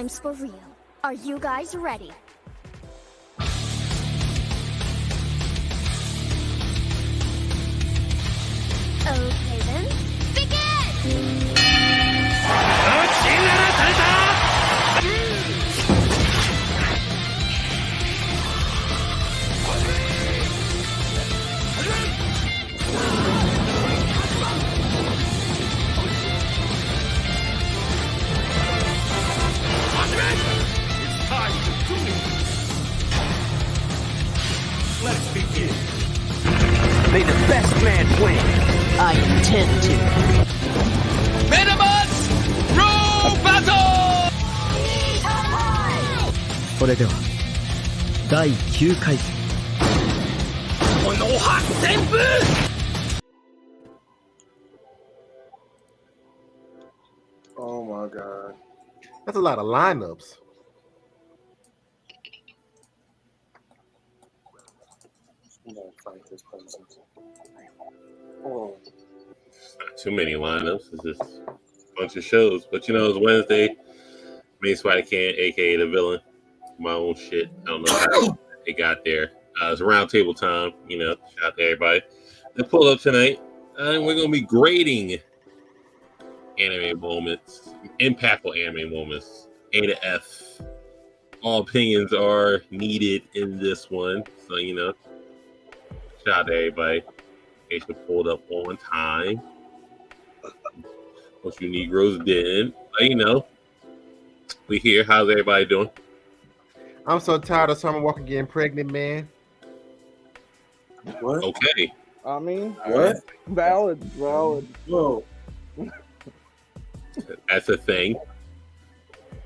time's for real. Are you guys ready? Okay then, begin! Let's begin. May the best man win. I intend to. Venomous Row Battle! それでは第9回戦この発旋部 Oh my god. That's a lot of lineups. Not too many lineups. It's just a bunch of shows. But you know, it's Wednesday. Me, Spider Can, aka the villain. My own shit. I don't know how it got there. It's roundtable time. You know, shout out to everybody that pulled up tonight. And we're gonna be grading anime moments, impactful anime moments, A to F. All opinions are needed in this one. So you know, shout out to everybody. They should pulled up on time. Most you Negroes didn't. But, you know, we here. How's everybody doing? I'm so tired of Summer Walker getting pregnant, man. What? Okay. I mean, What? valid. Whoa. That's a thing,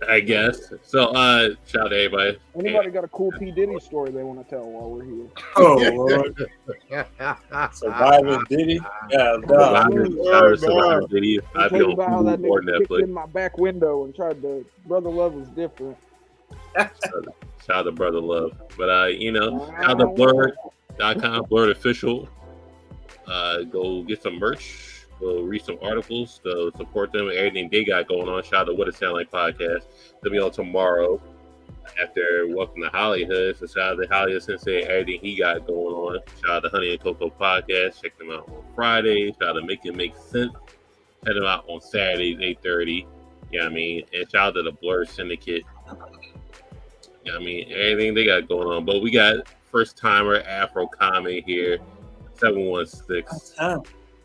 I guess. So, shout out to everybody. Anybody got a cool P. Diddy story they want to tell while we're here? Oh, Lord. Surviving Diddy? Yeah, Survivor video. I'd be Tell you about how on that Hulu or nigga kicked in Netflix. my back window and tried to. Brother Love is different. Shout out to Brother Love. But, you know, shout out to Blerd.com, Blerd Official. Go get some merch. Go read some articles. Go support them and everything they got going on. Shout out to What It Sound Like podcast. They'll be on tomorrow after Welcome to Hollywood. So shout out to Hollywood Sensei and everything he got going on. Shout out to Honey and Cocoa podcast. Check them out on Friday. Shout out to Make It Make Sense. Check them out on Saturdays, 8:30. You know what I mean? And shout out to the Blerd Syndicate. You know what I mean? Everything they got going on. But we got first timer Afro Comment here. 716.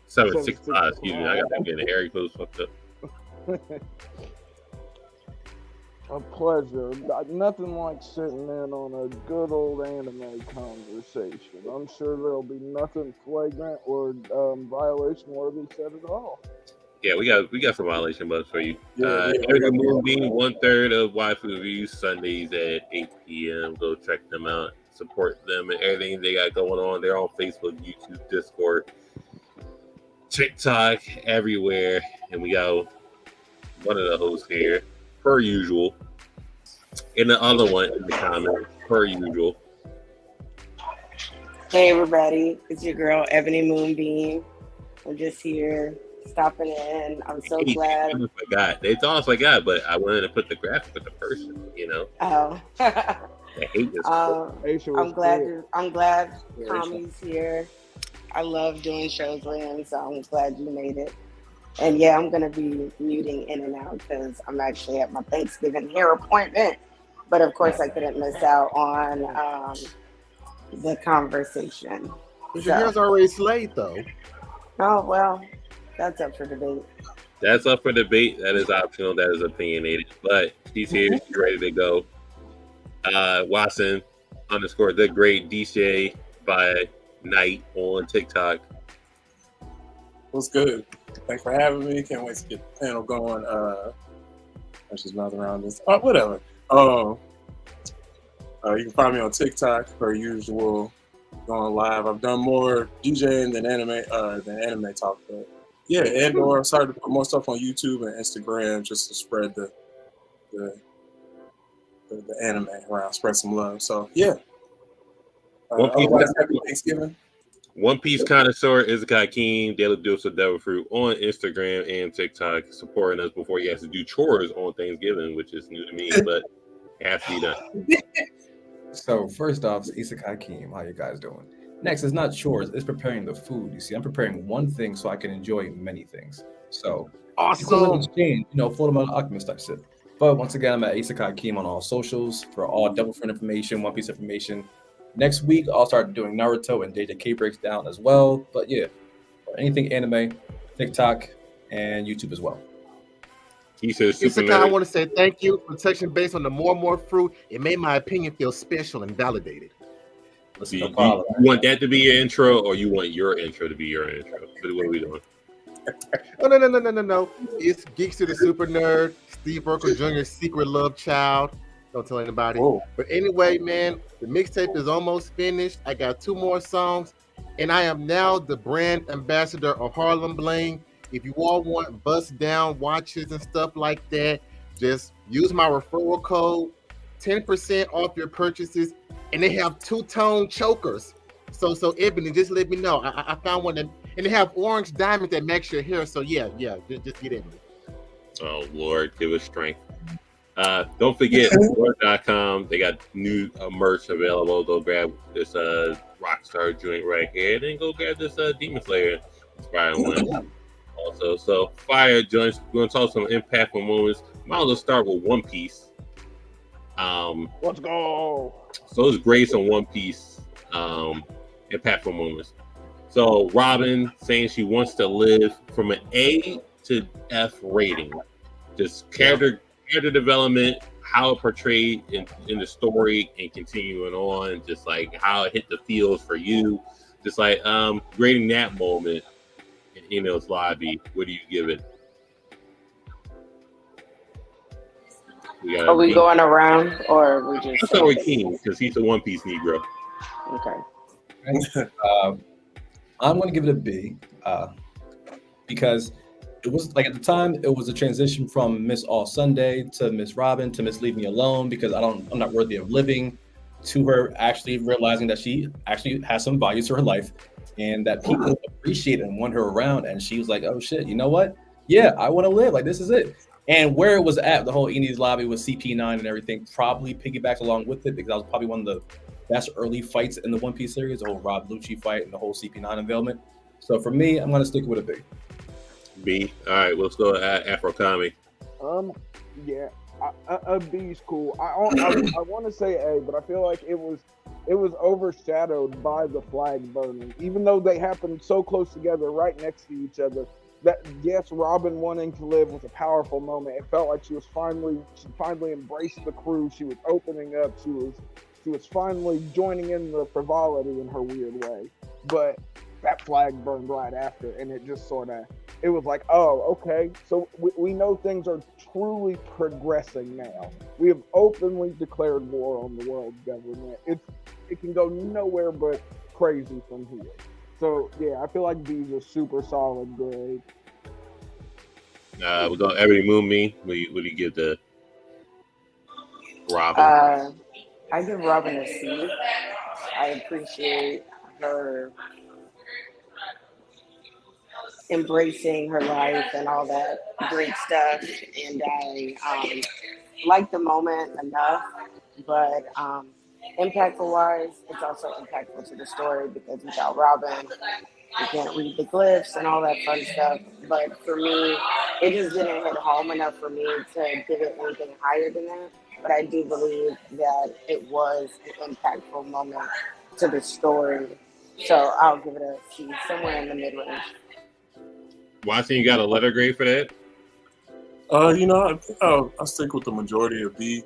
765, excuse me. I got that getting area codes fucked up. A pleasure. Nothing like sitting in on a good old anime conversation. I'm sure there'll be nothing flagrant or violation worthy said at all. Yeah, we got some violation bugs for you. Yeah, Every movie, 1/3 of Waifu Reviews, Sundays at 8 p.m. Go check them out. Support them and everything they got going on. They're on Facebook, YouTube, Discord, TikTok, everywhere. And we got one of the hosts here, per usual. And the other one in the comments, per usual. Hey everybody, it's your girl Ebony Moonbeam. I'm just here stopping in. I'm so glad. I forgot. They thought I forgot, but I wanted to put the graphic with the person, you know. Oh. I hate this. I'm glad Tommy's here. I love doing shows with him, so I'm glad you made it. And yeah, I'm gonna be muting in and out because I'm actually at my Thanksgiving hair appointment. But of course, I couldn't miss out on the conversation. Your hair's already slayed, though. Oh well, that's up for debate. That's up for debate. That is optional. That is opinionated. But she's here. She's ready to go. Watson _ the great DJ by night on TikTok. What's good? Thanks for having me. Can't wait to get the panel going. Let's just mouth around this. Oh, whatever. You can find me on TikTok per usual, going live. I've done more DJing than anime talk, but yeah, and/or started to put more stuff on YouTube and Instagram just to spread the anime around, spread some love. So yeah. Otherwise, happy Thanksgiving. One Piece connoisseur Izakai Keem, Daily Dose of Devil Fruit on Instagram and TikTok, supporting us before he has to do chores on Thanksgiving, which is new to me, but it has to be done. So first off, it's Isekai Keem. How you guys doing? Next, it's not chores, it's preparing the food. You see, I'm preparing one thing so I can enjoy many things. So Awesome. exchange, Full Metal Alchemist type shit. But once again, I'm at Isekai Keem on all socials for all Devil Fruit information, One Piece information. Next week, I'll start doing Naruto and JJK breaks down as well. But yeah, anything anime, TikTok, and YouTube as well. He says, Isekai, I want to say thank you for touching base on the more fruit. It made my opinion feel special and validated. Do you want that to be your intro, or you want your intro to be your intro? What are we doing? Oh, no. It's Geekster the Super Nerd, Steve Urkel Jr.'s secret love child. Don't tell anybody. Whoa. But anyway, man, the mixtape is almost finished. I got 2 more songs, and I am now the brand ambassador of Harlem Bling. If you all want bust down watches and stuff like that, just use my referral code, 10% off your purchases, and they have 2-tone chokers. So Ebony, just let me know. I found one, and they have orange diamond that makes your hair. So yeah, just get in. Oh Lord, give us strength. Don't forget Blerd.com. They got new merch available. Go grab this Rockstar joint right here, and then go grab this Demon Slayer inspiring one. Also, so fire joints. We're gonna talk some impactful moments. Might as well start with One Piece. Let's go. So it's Grace on One Piece. Impactful moments. So Robin saying she wants to live from an A to F rating. Just character development, how it portrayed in the story, and continuing on, just like how it hit the feels for you. Just like grading that moment in Eno's lobby. What do you give it? Are we going around, or we just? Let's start with King because he's a One Piece Negro. Okay. I'm going to give it a B because it was like at the time it was a transition from Miss All Sunday to Miss Robin to Miss Leave Me Alone because I'm not worthy of living, to her actually realizing that she actually has some value to her life and that people appreciate and want her around. And she was like, oh shit, you know what? Yeah, I want to live. Like, this is it. And where it was at, the whole Eni's lobby with CP9 and everything probably piggybacks along with it because that was probably one of the best early fights in the One Piece series, the whole Rob Lucci fight and the whole CP9 unveilment. So for me, I'm going to stick with a B. B. All right, let's go Afro Kami. Yeah, a B's cool. I want to say A, but I feel like it was overshadowed by the flag burning. Even though they happened so close together, right next to each other, that yes, Robin wanting to live was a powerful moment. It felt like she finally embraced the crew. She was opening up. She was finally joining in the frivolity in her weird way. But that flag burned right after, and it just it was like, oh, okay. So we know things are truly progressing now. We have openly declared war on the world government. It can go nowhere but crazy from here. So yeah, I feel like B's a super solid grade. We're going Every Moon Me. What do you give the Robin? I give Robin a C. I appreciate her embracing her life and all that great stuff, and I like the moment enough, but impactful wise, it's also impactful to the story because without Robin, you can't read the glyphs and all that fun stuff. But for me, it just didn't hit home enough for me to give it anything higher than that. But I do believe that it was an impactful moment to the story. So I'll give it a C, somewhere in the mid-range. Watson, you got a letter grade for that? I'll stick with the majority of B.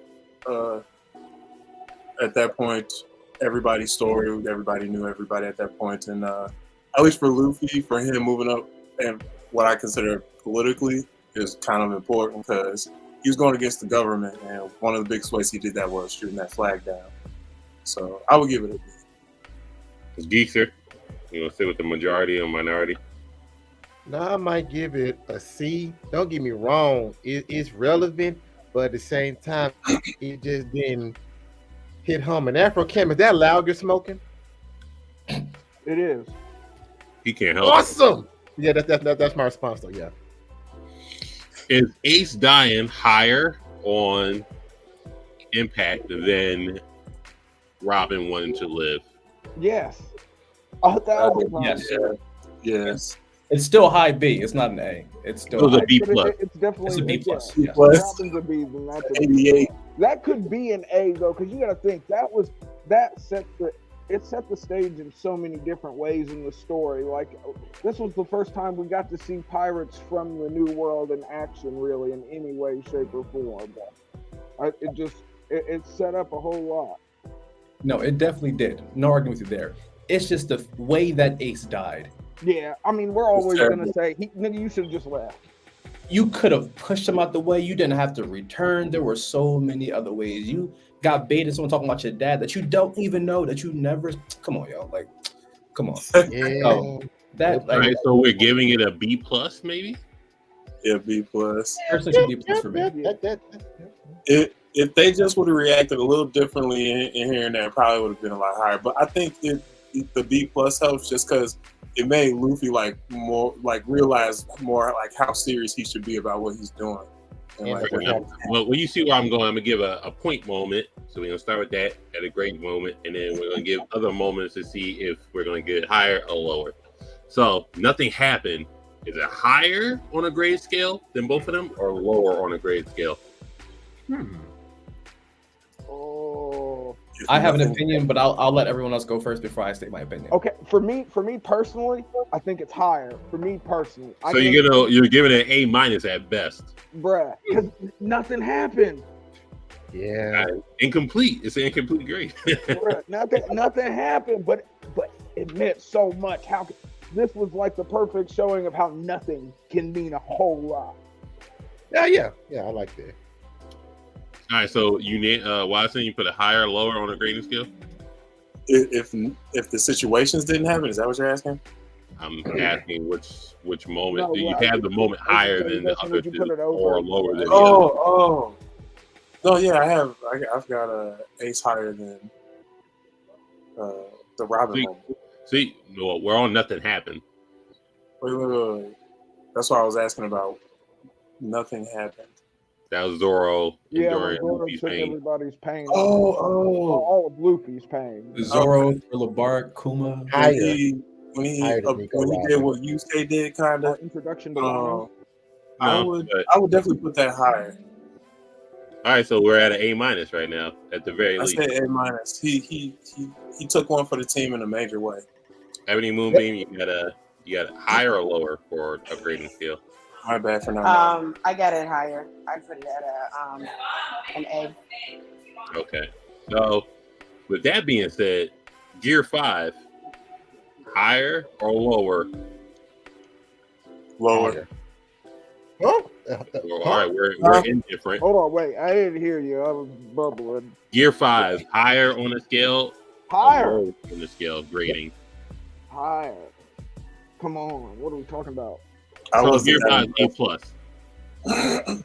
At that point, everybody's story, everybody knew everybody at that point. And at least for Luffy, for him moving up and what I consider politically is kind of important because he was going against the government. And one of the biggest ways he did that was shooting that flag down. So I would give it a B. It's Geekster. You want to sit with the majority or minority? No, I might give it a C. Don't get me wrong. It's relevant, but at the same time, it just didn't hit home. And Afro Cam, is that loud you're smoking? It is. He can't help it. Awesome. Yeah, that's my response though. Yeah. Is Ace dying higher on impact than Robin wanting to live? Yes. 1,000%. Yes. Yes. It's still high B. It's not an A. It's It still was a high. B But plus. it's definitely It's a B plus. yeah. Yes. Plus Robin's a B, then that's a 88. That could be an A though, because you got to think that set the stage in so many different ways in the story. Like this was the first time we got to see pirates from the New World in action, really, in any way, shape, or form. It set up a whole lot. No, it definitely did. No argument with you there. It's just the way that Ace died. Yeah, I mean, we're always terrible. gonna say, nigga, you should have just left. You could have pushed him out the way. You didn't have to return. There were so many other ways. You got baited. Someone talking about your dad that you don't even know, that you never. Come on, y'all. Like, come on. Yeah. So, that All like, right, so we're giving it a B plus, maybe. Yeah, B plus. personally, should be a plus for me. If they just would have reacted a little differently in here and there, it probably would have been a lot higher. But I think the B plus helps just because it made Luffy realize more like how serious he should be about what he's doing. And like, what Well, when you see where I'm going, I'm gonna give a point moment. So we're gonna start with that at a great moment, and then we're gonna give other moments to see if we're gonna get higher or lower. So nothing happened. Is it higher on a grade scale than both of them, or lower on a grade scale? Oh. I have an opinion, but I'll let everyone else go first before I state my opinion. Okay, for me personally, I think it's higher. For me personally, So you're giving it an A minus at best. bruh, because nothing happened. Yeah. Incomplete. It's an incomplete grade. Bruh, nothing happened, but it meant so much. This was like the perfect showing of how nothing can mean a whole lot. Yeah. I like that. All right, so Watson, you put a higher or lower on a grading scale? if the situations didn't happen, is that what you're asking? I'm asking which moment. No, Do you well, have the moment higher than the other two, or lower than the other? Oh. No, yeah, I've got a Ace higher than the Robin moment. See, no, we're on nothing happened. Wait. That's what I was asking about. Nothing happened. That was Zoro enduring Zoro Luffy's took pain. everybody's pain. Oh. All of Luffy's pain. Zoro, Thriller Bark, Kuma. When he Higher than Nico did Robin. what Yusuke did, kind of. Introduction to Wano. I would definitely put that higher. All right, so we're at an A minus right now, at the very I least. said A minus. He took one for the team in a major way. Ebony Moonbeam, you got a higher or lower for a grading scale? My bad for not knowing. I got it higher. I put it at an A. Okay. So, with that being said, Gear 5, higher or lower? Lower. Huh? All right, we're indifferent. Hold on, wait. I didn't hear you. I was bubbling. Gear 5, higher on the scale? or Higher. lower on the scale of grading? Higher. Come on. What are we talking about? So Gear 5, A plus.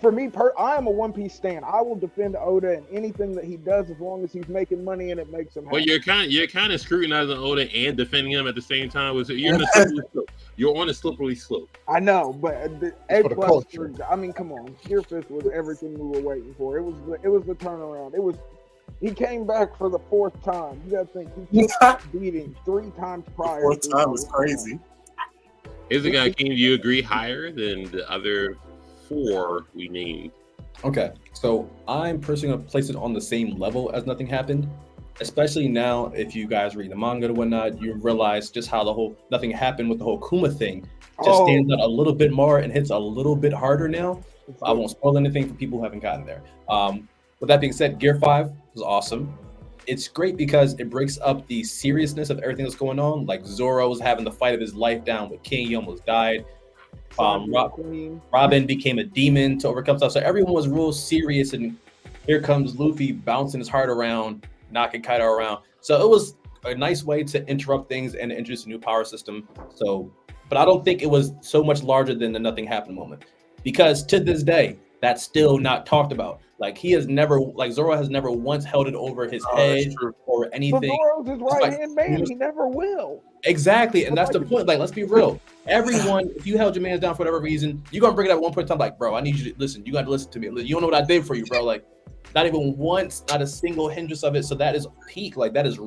For me, I am a One Piece stan. I will defend Oda in anything that he does as long as he's making money and it makes him happy. Well, you're kind of scrutinizing Oda and defending him at the same time. You're on a slippery slope. You're on a slippery slope. I know, but the A for the plus. culture. I mean, come on. Gear 5 was everything we were waiting for. It was the turnaround. He came back for the fourth time. You got to think he took beating 3 times prior. Fourth time was crazy. Is the guy King? Do you agree higher than the other 4 we named? Okay, so I'm personally gonna place it on the same level as Nothing Happened. Especially now, if you guys read the manga and whatnot, you realize just how the whole Nothing Happened with the whole Kuma thing just stands out a little bit more and hits a little bit harder now. I won't spoil anything for people who haven't gotten there. With that being said, Gear 5 was awesome. It's great because it breaks up the seriousness of everything that's going on. Like Zoro's having the fight of his life down with King, he almost died. Robin became a demon to overcome stuff. So everyone was real serious, and here comes Luffy bouncing his heart around, knocking Kaido around. So it was a nice way to interrupt things and introduce a new power system. So, but I don't think it was so much larger than the Nothing Happened moment, because to this day, that's still not talked about. Like he has never, like Zoro has never once held it over his head or But anything. Zoro's his It's like- right-hand man. He never will. Exactly, and that's the point. Like, let's be real. Everyone, if you held your man down for whatever reason, you're gonna bring it up at one point in time. Like, bro, I need you to listen. You got to listen to me. You don't know what I did for you, bro. Like, not even once, not a single hindrance of it. So that is peak. Like, that is.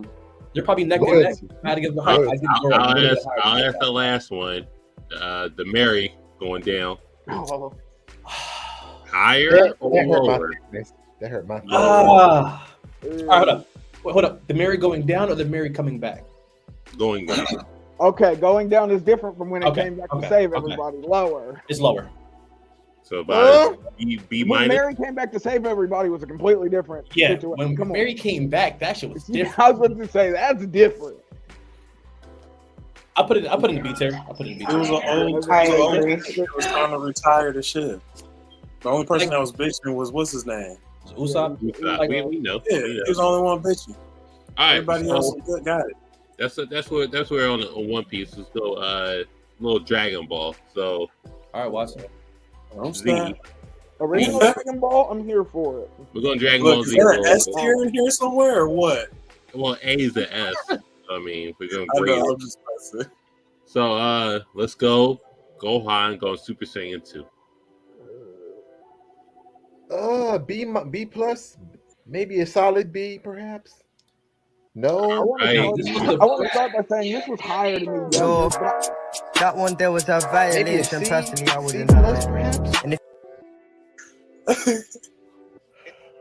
They're probably neck and neck. I had to give the hype. I'll ask the last one. The Mary going down. Oh. Higher or lower? That hurt my feelings. All right, hold up. Wait, hold up. The Mary going down or the Mary coming back? Going down. Okay, going down is different from when it Okay, came back okay, to save okay. everybody. Lower. It's lower. So about B When minus. Mary came back to save everybody was a completely different Yeah, situation. when Come on. Mary came back, that shit was different. I was about to say that's different. I put it in the B tier. I put it in the B It was tier. an old. I It agree. was time to retire the shit. The only person that was bitching was what's his name? Usopp. Like, we know. Yeah, We know. he was the only one bitching. All right, Everybody so else got it. that's where on One Piece. Let's go. Little Dragon Ball. So All right, Watson. I'm Z. saying. Original Dragon Ball, I'm here for it. We're going Dragon Ball Look, is Z. there an S tier in here somewhere or what? Well, A is the S. I mean, we're going I grade know. it. I'm just messing. So let's go. Gohan going Super Saiyan 2. B plus, maybe a solid B, perhaps. I No, want Right. to start by saying this was higher to me. Yo, younger, but that one there was a maybe a violation. C, Personally, I C wouldn't plus, have it. perhaps.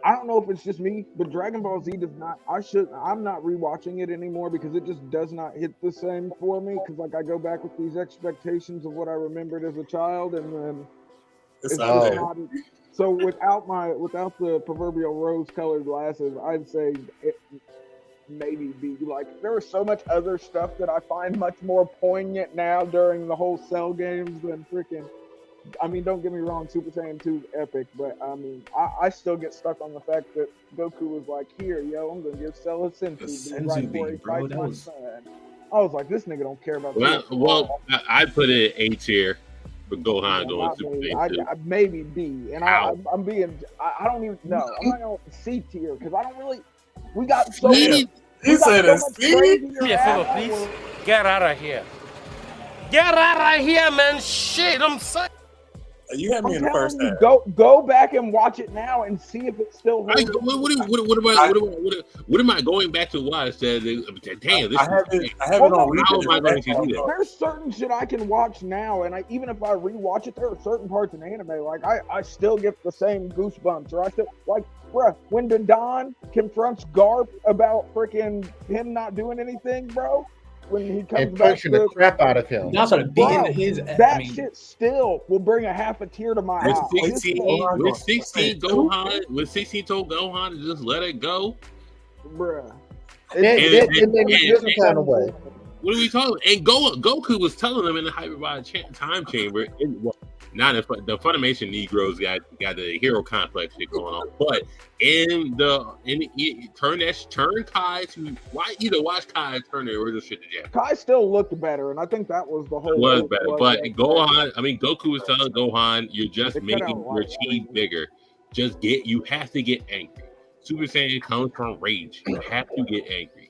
I don't know if it's just me, but Dragon Ball Z does not. I'm not rewatching it anymore because it just does not hit the same for me. Because like I go back with these expectations of what I remembered as a child, and then It's it's not just there. not. So without the proverbial rose-colored glasses, I'd say it maybe be like there was so much other stuff that I find much more poignant now during the whole Cell games than freaking. I mean, don't get me wrong, Super Saiyan 2 is epic, but I mean, I still get stuck on the fact that Goku was like, "Here, yo, I'm gonna give Cell a senzu bean right before he bro, fights that my was- son." I was like, "This nigga don't care about." Well, I put it A tier, but Gohan going Super Saiyan 2. I maybe B, and I'm being. I don't even know. I'm not going C tier because I don't really. We got so. C? He said a much C? crazier Here, fella, ass- please. Get out of here. Get out of here, man. Shit, I'm saying. You had me in I'm the first telling half. you, go back and watch it now and see if it still holds. What am I going back to watch? Damn, this I have is it. I have it Well, on no, how replay. am I going to do that? There's certain shit I can watch now, and even if I rewatch it, there are certain parts in anime like I still get the same goosebumps, or I still like, bruh, when the Don confronts Garp about freaking him not doing anything, bro. When he comes And back punching the crap out of him. Y'all started beating Bro, his. that shit still will bring a half a tear to my With eye. This 16, shit- with 16 Gohan, with 16 told Gohan to just let it go. bruh. It made me feel some kind of way. What are we talking? And Goku was telling them in the hyperbolic time chamber. Not if the Funimation Negroes got the hero complex shit going on, but turn Kai to either watch Kai turn the original shit to Japan. Kai still looked better, and I think that was the whole. It was better, but like, Goku was telling Gohan, "You're just They cut making out a your lot. chi bigger. You have to get angry. Super Saiyan comes from rage. You have to get angry.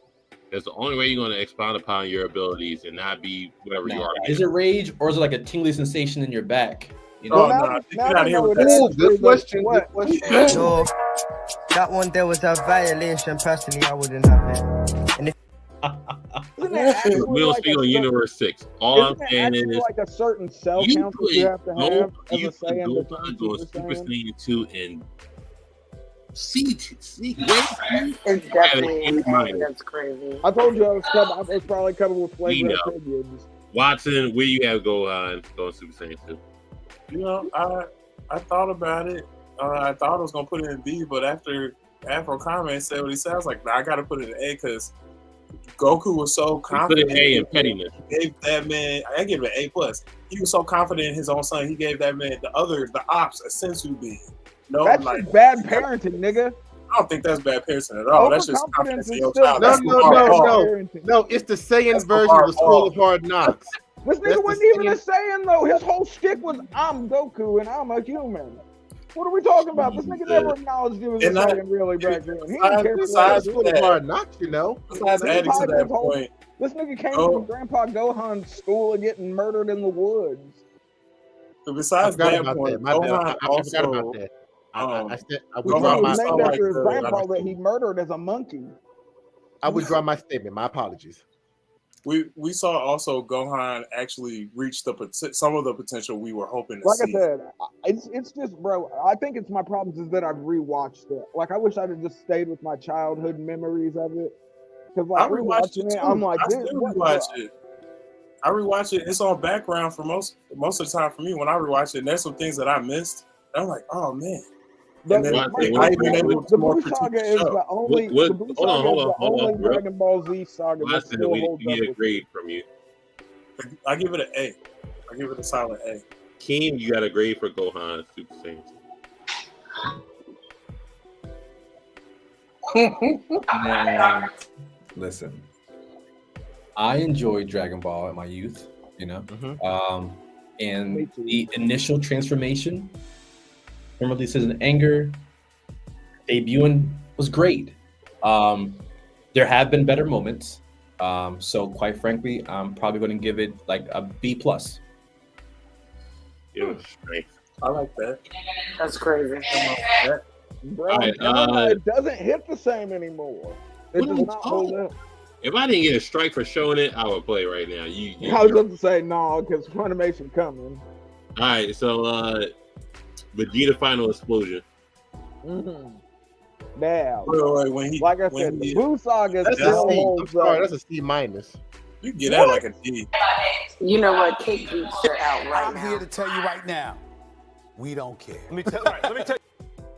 That's the only way you're going to expound upon your abilities and not be whatever you are." Is it rage or is it like a tingly sensation in your back? You Oh, know, no, get out of here with it that. is. Good question. What? Good question. So, that one there was a violation. Personally, I wouldn't have it. And if Isn't it actually We don't like speak a on cer- Universe 6. All I'm isn't it saying actually is like a certain cell you count that put you have to have as a Gohan Saiyan to going turn Super Super Saiyan? Saiyan 2 and see It's definitely in mind. that's crazy. I told you I was probably covered with We flagrant know. opinions. Watson, where you have Gohan going Super Saiyan 2? You know, I thought about it. I thought I was gonna put it in B, but after Afro comment said what he said, I was like, nah, I gotta put it in A because Goku was so Put confident. an A in pettiness. He gave that man. I give it an A plus. He was so confident in his own son. He gave that man the ops a sensu being. No, That's like just bad parenting, nigga. I don't think that's bad parenting at all. That's just Overconfidence confidence in is your still- child. No, That's no, hard no, fault. no. Parenting. No, it's the Saiyan That's version hard of School of fault. Hard Knocks. This That's nigga the wasn't even Saiyan- a Saiyan though. His whole shtick was I'm Goku and I'm a human. What are we talking about? This nigga never acknowledged he was And Italian really back then. He didn't care besides for that- hard knocks, you know. Besides adding to that point, This nigga came from Grandpa Gohan's school and getting murdered in the woods. but besides I forgot that about point, that. My bad. Gohan I also forgot about that. I would Because draw he my was named like after his the- grandpa that he murdered as a monkey. I would draw my statement. My apologies. we saw also Gohan actually reach some of the potential we were hoping to Like see. I said, it's just, bro. I think it's my problems is that I've rewatched it. Like I wish I'd have just stayed with my childhood memories of it. Because like I rewatched it rewatching too. it, I'm like, I still rewatch it. I rewatch it. It's on background for most of the time for me when I rewatch it. And there's some things that I missed. I'm like, oh man. And then I even able to the more Buu critique Saga the is show. the only. What- The Buu hold on, Saga hold is on, the hold on, only bro. Dragon Ball Z saga that Listen, still we holds need up. a grade from you. I give it an A. I give it a solid A. Keen, you got a grade for Gohan Super Saiyan. Man, listen, I enjoyed Dragon Ball in my youth, you know, and the initial transformation from releases in anger, debuting was great. There have been better moments, so quite frankly, I'm probably going to give it like a B plus. Yeah, I like that. That's crazy. Bro, Alright, it doesn't hit the same anymore. It What are does we not hold talking- up. If I didn't get a strike for showing it, I would play right now. I was about to say no because Funimation coming. All right, so Vegeta Final Explosion. Now, Wait, like I when said, the he- Buu Saga That's still a C. I'm holds sorry, up. that's a C minus. You get that like a D. You know what? Cake Geeks are out right I'm now. here to tell you right now, we don't care. Let me tell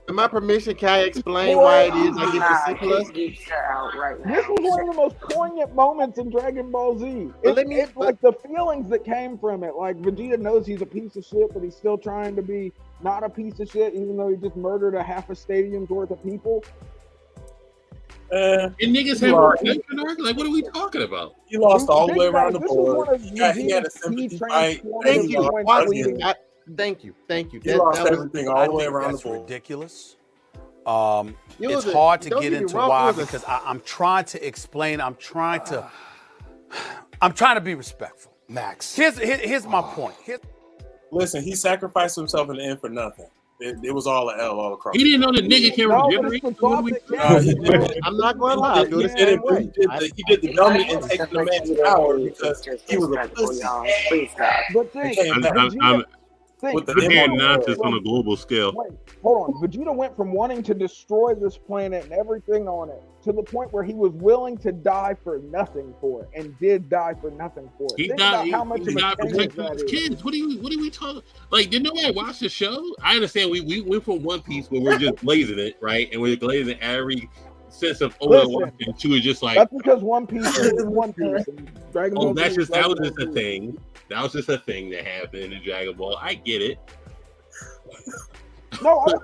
With my permission, can I explain why it is I give it a C plus? Cake Geeks are out right now. This was one of the most poignant moments in Dragon Ball Z. But It's like the feelings that came from it. Like Vegeta knows he's a piece of shit, but he's still trying to be not a piece of shit, even though he just murdered a half a stadium's worth of people. And niggas have a redemption arc? Like, what are we talking about? He lost all the way Think about around it, the this was one board. of He had a Vegeta's sympathy key fight. transformative Thank you. points Why- leading- Thank you. Thank you. He lost was- everything all I the way think around the that's board. ridiculous. It was It's a- hard to don't get get me into wrong, why it was a- because I'm trying to explain. I'm trying to be respectful. Max, here's my point. Listen, he sacrificed himself in the end for nothing. It was all an L all across. He didn't know the nigga can No, but regenerate. it's the What are we thought that He counts, did bro. it. I'm not going to lie. I feel the He did same it, but way. he did the dummy and taking the man's power because he was a Disrespectful, pussy. y'all. Please stop. But think, came back. Vegeta, With the I'm hearing Wait, nonsense on a global scale. Wait, hold on. Vegeta went from wanting to destroy this planet and everything on it to the point where he was willing to die for nothing for it, and did die for nothing for it. He Think died. about how much He of a died change protecting that his is. kids. What are we talking? Like, did nobody watch the show? I understand we went from One Piece where we're just blazing it, right, and we're glazing every sense of Listen, and to it just like, That's because One Piece is One Piece. And Dragon Ball oh, Z is that was Dragon just Ball a Z. thing. That was just a thing that happened in Dragon Ball. I get it. No, I love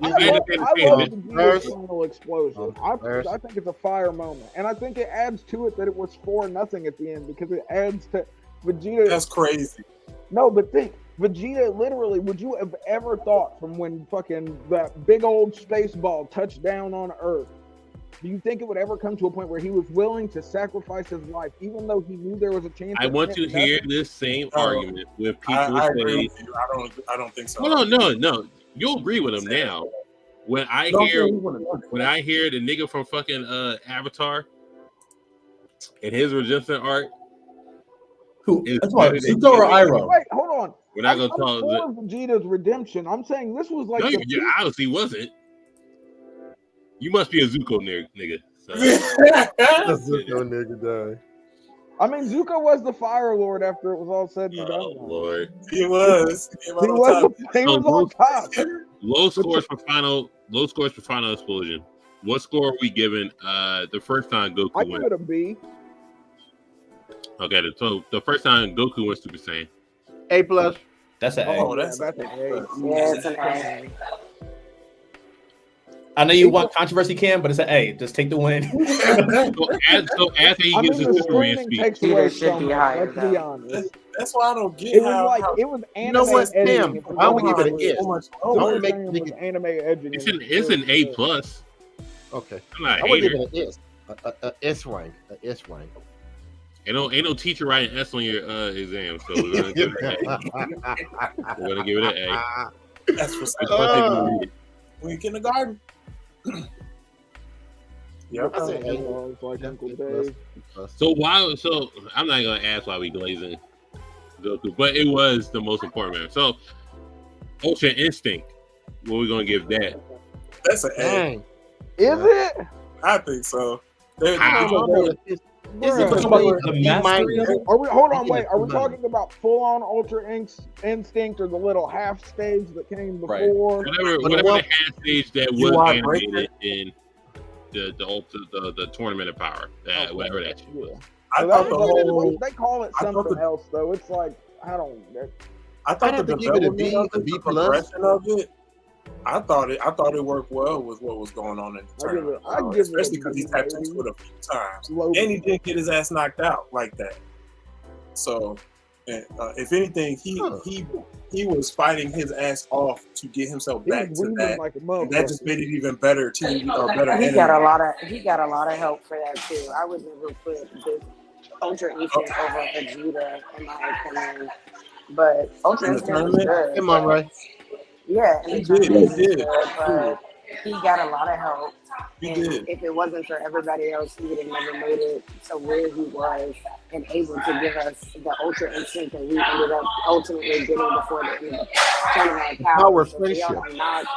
Entertainment. Vegeta's final explosion. First. I think it's a fire moment, and I think it adds to it that it was 4-0 at the end because it adds to Vegeta. That's crazy. No, but think, Vegeta literally, would you have ever thought from when fucking that big old space ball touched down on Earth, do you think it would ever come to a point where he was willing to sacrifice his life, even though he knew there was a chance? I want to hear this same argument when people I say, agree with you. I don't think so. no. You'll agree with him now. When I hear the nigga from fucking Avatar and his redemption arc, Who? is That's why better than Zuko or Ghibli. Iroh? Wait, hold on. We're not I'm gonna talk. for Vegeta's redemption. I'm saying this was like No, the you obviously wasn't. You must be a Zuko nigga. So. Zuko nigga die. I mean, Zuko was the Fire Lord after it was all said and done. Oh Lord, He was. He was on top. Low scores for final explosion. What score are we giving? The first time Goku I give went. it a B. Okay, so the first time Goku went Super Saiyan. A plus. That's an Oh, A. that's an A. Yeah, it's an A. I know you want controversy, Cam, but it's an A. Just take the win. So after he I gets mean, his the Superman screaming speech, takes away Should so be much. higher, Let's be though. honest. That's why I don't get It was how. like it was anime You know what, editing. Tim? I would give it an so S. much. I want to make It was niggas. anime editing. It's an A plus. Okay. I'm not a I would give hater. it an S. A S rank. A S rank. Ain't no teacher writing S on your exam, so we're gonna give it an A. We're gonna give it an A. That's what's It's fun to read it. we in kindergarten. Yep. I said A. It's like Uncle Dave. So I'm not gonna ask why we glazing Goku, but it was the most important man. So Ultra Instinct, what we gonna give that? That's an A. Dang. Is it? I think so. How? The mastery of it? Are we? Hold on, wait. Are we talking about full-on Ultra Instinct or the little half stage that came before? Whatever the half stage that was animated in the tournament of power, whatever that shit was. I thought the whole. They call it something else though. It's like I don't. I thought I'd the have to give it a development B, of a it, B the plus. progression of it. I thought it worked well with what was going on in the tournament, especially because he tapped into it a few times, and he didn't get his ass knocked out like that. So, if anything, he was fighting his ass off to get himself back to that, and that just made it even better. Better. He got a lot of help for that too. I would never put this Ultra Instinct over Vegeta in my opinion, but Ultra Instinct was good. Come on, Ray. Yeah, and He did. But he got a lot of help. He and did. If it wasn't for everybody else, he would have never made it to where he was and able to give us the Ultra Instinct that we ended up ultimately getting before the tournament of power. So for y'all to not,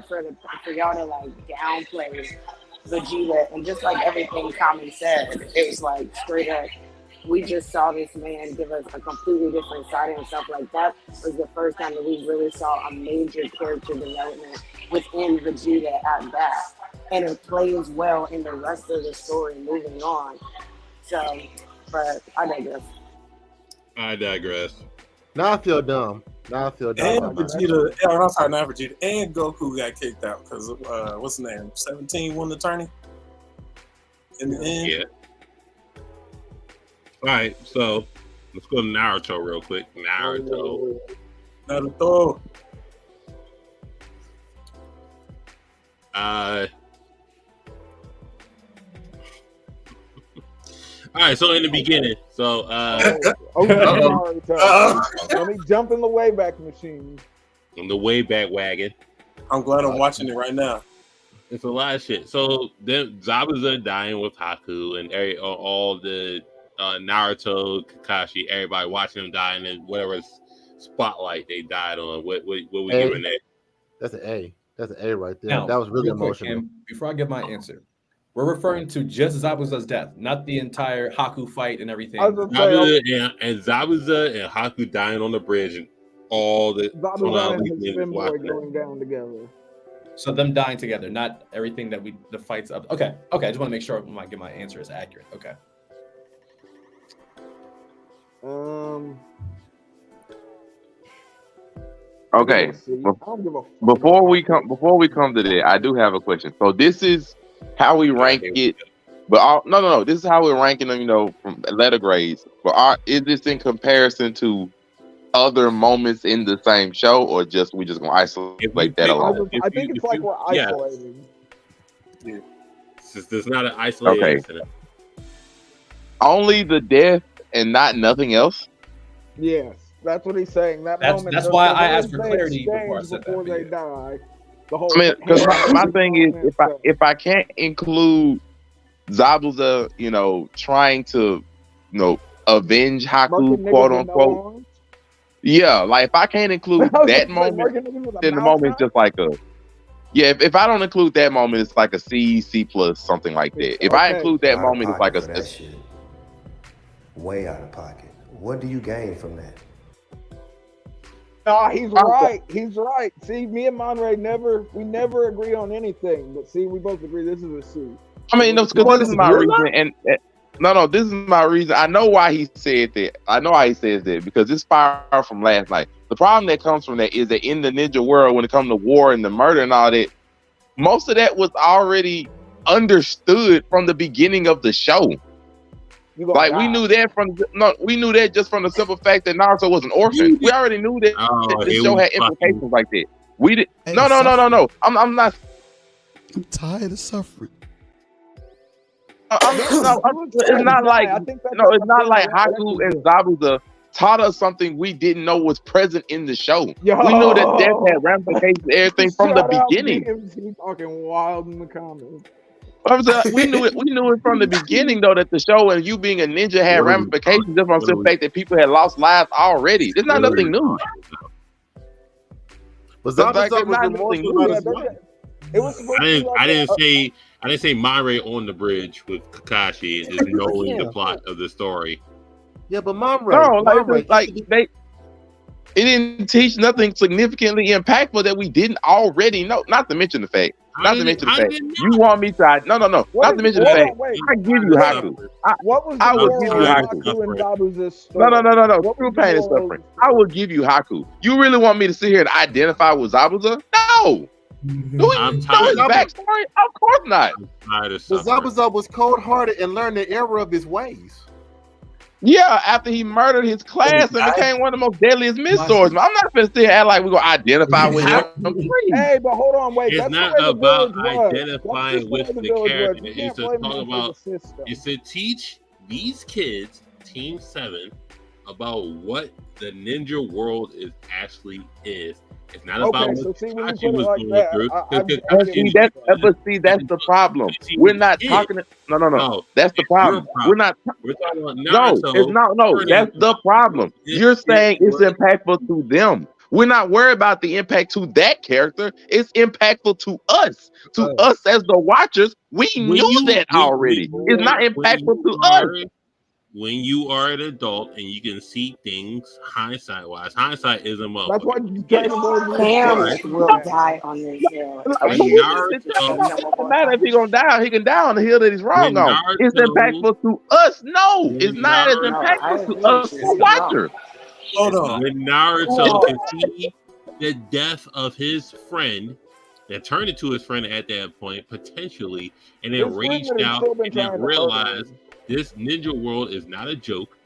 for y'all to like downplay Vegeta and just like everything Kami said, it was like straight up. We just saw this man give us a completely different side of himself. Like that was the first time that we really saw a major character development within Vegeta at that. And it plays well in the rest of the story moving on. So, but I digress. Now I feel dumb. And Vegeta, I'm sorry, not Vegeta, and Goku got kicked out because what's his name? 17 won the tourney in the end. Yeah. All right, so let's go to Naruto real quick. Naruto. All right, so in the beginning, let me jump in the Wayback Machine. On the Wayback Wagon. I'm glad I'm watching it right now. It's a lot of shit. So then Zabuza dying with Haku and all the Naruto, Kakashi, everybody watching them die, and then whatever spotlight they died on. What we giving that? That's an A. That's an A right there. Now, that was really real quick, emotional. Cam, before I give my answer, we're referring to just Zabuza's death, not the entire Haku fight and everything. Zabuza and Haku dying on the bridge, and all the Zabuza and his femboy going down together. So them dying together, not everything that the fights up. Okay. I just want to make sure I give my answer is accurate. Okay. Okay. Before we come to that, I do have a question. So this is how we rank it, but no. This is how we're ranking them, from letter grades. But is this in comparison to other moments in the same show, or we just gonna isolate that alone? I think it's like we're isolating. Yeah. There's not an isolated incident. Only the death and nothing else. Yes, that's what he's saying. That's why I asked for clarity before I said before they die. The whole. I mean, because my thing is, if I can't include Zabuza, trying to, avenge Haku, quote unquote. Yeah, like if I can't include that moment, then the moment's just like a. Yeah, if I don't include that moment, it's like a C plus, something like that. If I include that moment, it's like a. Shit. Way out of pocket. What do you gain from that? No, he's right. He's right. See, me and Monray never agree on anything, but see, we both agree this is a C. I mean, because this is my reason, and no, this is my reason. I know why he said that. I know why he says that because it's far from last night. The problem that comes from that is that in the ninja world, when it comes to war and the murder and all that, most of that was already understood from the beginning of the show. You gonna Like die. we knew that just from the simple fact that Naruto was an orphan. We already knew that, that the show had implications like that. We did. Hey, No. I'm not. I'm tired of suffering. It's not like it's not like Haku and Zabuza taught us something we didn't know was present in the show. Yo. We knew that death had ramifications, everything from the beginning. He's talking wild in the comments. We knew it from the beginning, though, that the show and you being a ninja had ramifications just from the simple fact that people had lost lives already. It's not nothing new. But Zabuza was remorseful about his wife. It was supposed I to be like didn't say Madara on the bridge with Kakashi is knowing the plot of the story. Yeah, but Madara, it didn't teach nothing significantly impactful that we didn't already know. Not to mention the fact. You want me to? No. Not to mention the fact. I give you Haku. I will give you Haku. No. True pain is suffering. I will give you Haku. You really want me to sit here and identify with Zabuza? No. I'm tired of his backstory? Of course not. But Zabuza was cold-hearted and learned the error of his ways. Yeah, after he murdered his class and became one of the most deadliest swordsmen. I'm not going to sit act like we're going to identify with him. Hey, but hold on, wait. It's not about identifying with the character. It's to talk about. It's to teach these kids, Team 7, about what the ninja world actually is. It's not about what Kakashi was going through. That's the problem. We're not talking. No. That's the problem. We're not. We're talking about Naruto. No, it's not. No, that's the problem. You're saying it's impactful to them. We're not worried about the impact to that character. It's impactful to us. To us as the watchers, we knew that already. It's not impactful to us. When you are an adult and you can see things hindsight-wise, hindsight is a mother. That's why Cam will die on this hill. It doesn't matter if he's gonna die. He can die on the hill that he's wrong on. It's impactful to us. No, it's not as impactful to us for watchers. Hold on. When Naruto can see the death of his friend, that turned into his friend at that point potentially, and then raged out and then realized. This ninja world is not a joke.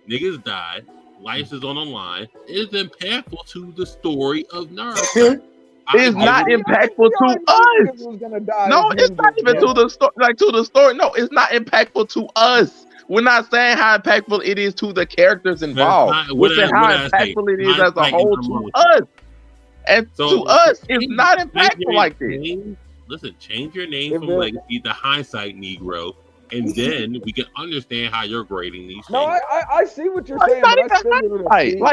Niggas died. Life is on the line. It is impactful to the story of Naruto. It's not impactful to us. No, it's not even to the story. Like to the story. No, it's not impactful to us. We're not saying how impactful it is to the characters involved. We're saying how impactful it is as a whole to us. And to us, it's not impactful like this. Listen, change your name from Legacy to Hindsight Negro. And then we can understand how you're grading these things. No, I see what you're saying. Like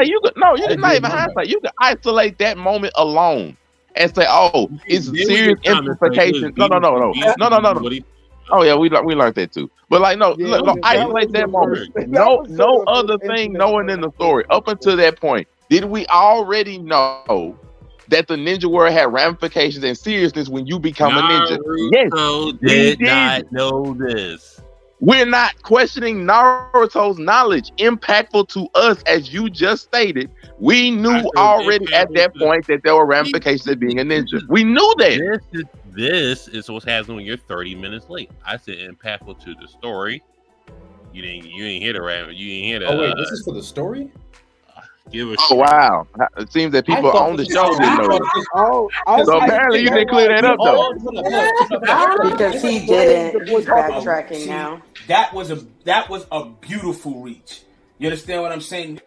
you could not even hindsight. You can isolate that moment alone and say, "Oh, it's serious implications." No. Oh yeah, we learned that too. But like, no, isolate that moment. No other thing knowing in the story up until that point. Did we already know that the ninja world had ramifications and seriousness when you become a ninja? Yes, did not know this. We're not questioning Naruto's knowledge. Impactful to us, as you just stated. We knew already at that point that there were ramifications of being a ninja. We knew that. This is what's happening when you're 30 minutes late. I said impactful to the story. You didn't hear the ram. You didn't hear the. Oh wait, this is for the story. Wow! It seems that people on the show didn't know. So apparently you didn't clear that up though. Because he didn't. He's backtracking now. That was a beautiful reach. You understand what I'm saying?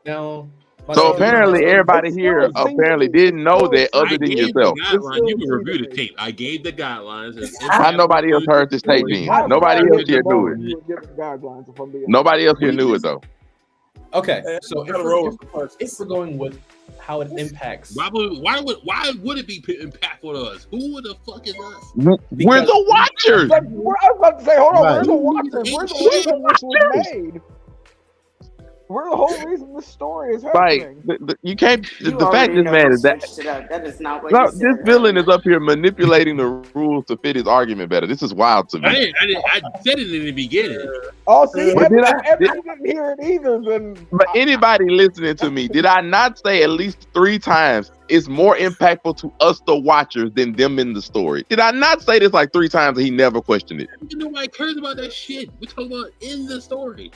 No. So apparently everybody here apparently didn't know that other than yourself. You can review the tape. I gave the guidelines. How nobody else heard this tape then? Nobody else here knew it. Nobody else here knew it though. Okay, so if we're going with how it impacts, why would it be impactful to us? Who the fuck is us? We're the watchers. I was about to say, hold on, we're the watchers. We're the reason this was made. We're the whole reason the story is Like happening. you can't. You The fact already is, know man, he is that switched it up. That is not what no, he this said villain is earlier. up here manipulating the rules to fit his argument better. This is wild to me. I said it in the beginning. Oh, see, But if did you didn't hear it either, then But anybody listening to me, did I not say at least 3 times it's more impactful to us, the watchers, than them in the story? Did I not say this like 3 times and he never questioned it? Nobody cares about that shit. We talking about in the story.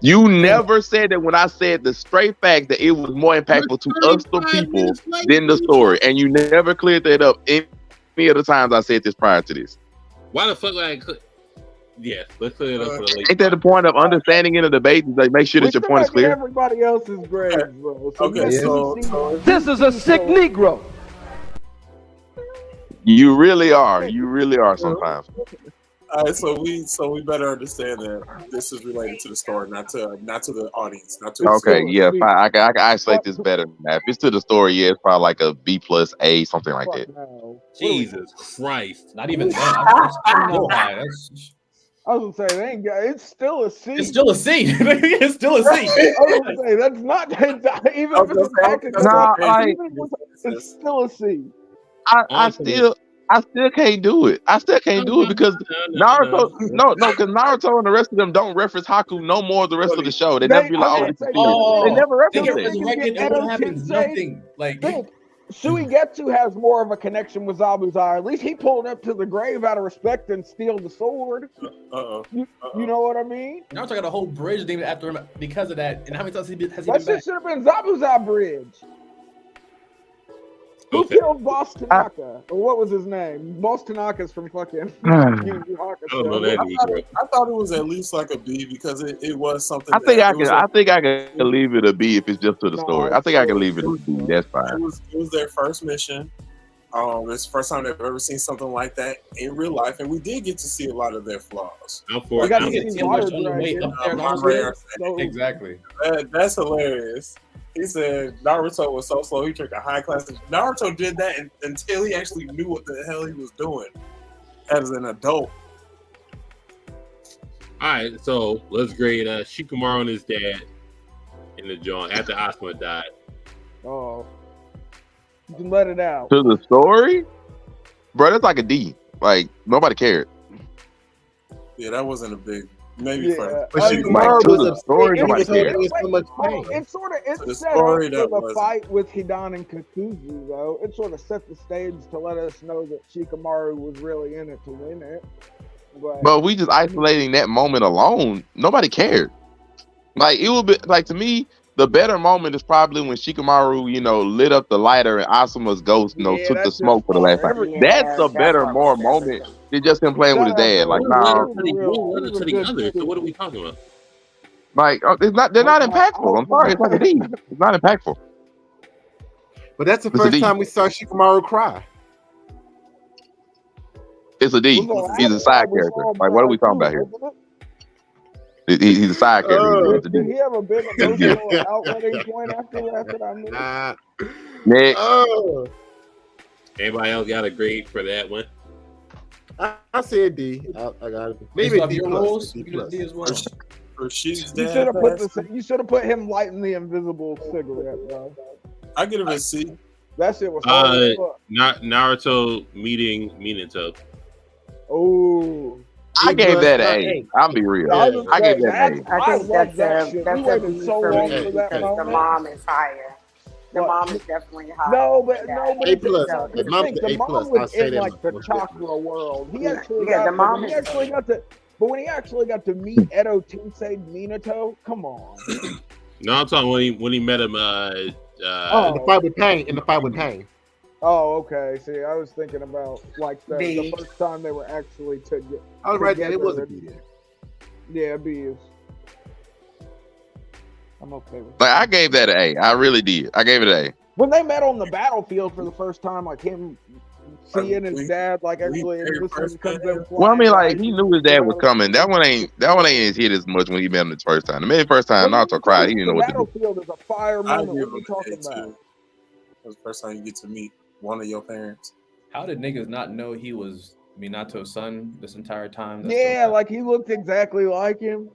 You never said that when I said the straight fact that it was more impactful to us, the people, than the story. And you never cleared that up any of the times I said this prior to this. Why the fuck would I? Yes, let's clear it up for the late. Ain't that the point of understanding in a debate? Like, make sure that your point is clear. Everybody else's grades, bro. So Okay, so This is a sick Negro. You really are. You really are sometimes. all right, so we better understand that this is related to the story, not to the audience, not to. Okay, yeah, fine. I can isolate this better than that. If it's to the story, yeah, it's probably like a B plus A, something like that. Jesus Christ! Not even that. That's so high. I was gonna say, they ain't got, it's still a C. It's still a C. It's still a C. I was gonna say, that's not even if it's academic, it's still a C. I still can't do it. I still can't do it because Naruto, because Naruto and the rest of them don't reference Haku no more the rest of the show. They never be like, oh, this is serious. They never reference it. Resurrected and what happens? Nothing. Like Suigetsu has more of a connection with Zabuza. At least he pulled up to the grave out of respect and steal the sword. You know what I mean? Naruto got a whole bridge named after him because of that. And how many times has he That been shit back? should have been Zabuza Bridge. Who killed Boss Tanaka? Or what was his name? Boss Tanaka's from fucking I don't know that. I thought it was at least like a B because it was something. I think I can leave it a B if it's just to the story. I think I can leave it a B. That's fine. It was their first mission. It's the first time they've ever seen something like that in real life, and we did get to see a lot of their flaws. Exactly. That's hilarious. He said Naruto was so slow he took a high class. Naruto did that until he actually knew what the hell he was doing as an adult. All right, so let's grade Shikamaru and his dad in the joint after Asuma died. Oh, you can let it out. To the story, bro, that's like a D. Like nobody cared. Yeah, that wasn't a big. Maybe for but Shikamaru was a story. Nobody cared. It's sort of set up for the fight with Hidan and Kakuzu, though. It sort of set the stage to let us know that Shikamaru was really in it to win it. But we just isolating that moment alone. Nobody cared. Like it would be like to me, the better moment is probably when Shikamaru, lit up the lighter and Asuma's ghost, took the smoke for the last time. That's a better, more moment than just him playing with his dad. Like, nah. To the other. So what are we talking about? Like, it's not. They're not impactful. I'm sorry, it's like a D. It's not impactful. But that's the first time we saw Shikamaru cry. It's a D. He's a side character. Like, what are we talking about here? He's a side character. Did he have a big emotional outletting point after that? Next. Anybody else got a grade for that one? I said D. I got it. Maybe a D plus. D plus. For Sheik's You dad. should have put him lighting the invisible cigarette, bro. I give him a C. That shit was hard as fuck. Naruto meeting Minato. Oh. I gave that an A. I'll be real. I gave that an A. I think that's a B so for long me for that because the moment. mom is higher. The mom is definitely higher. No, but A plus. the mom was in like the chakra world. He actually got to. But when he actually got to meet Edo Tensei Minato, come on. No, I'm talking when he met him. In the fight with Pain. Oh, okay. See, I was thinking about like the first time they were actually together. I was right there. It was a B. Yeah, B is. I'm okay with Like I gave that an A. I really did. I gave it an A. When they met on the battlefield for the first time, like him seeing his dad, like actually. Well, I mean, like he knew his dad was coming. That one ain't hit as much when he met him the first time. The very first time Naruto cried, he didn't know what to do. Battlefield is a fire moment. What are you talking about? It was the first time you get to meet one of your parents. How did niggas not know he was Minato's son this entire time? Yeah, like he looked exactly like him.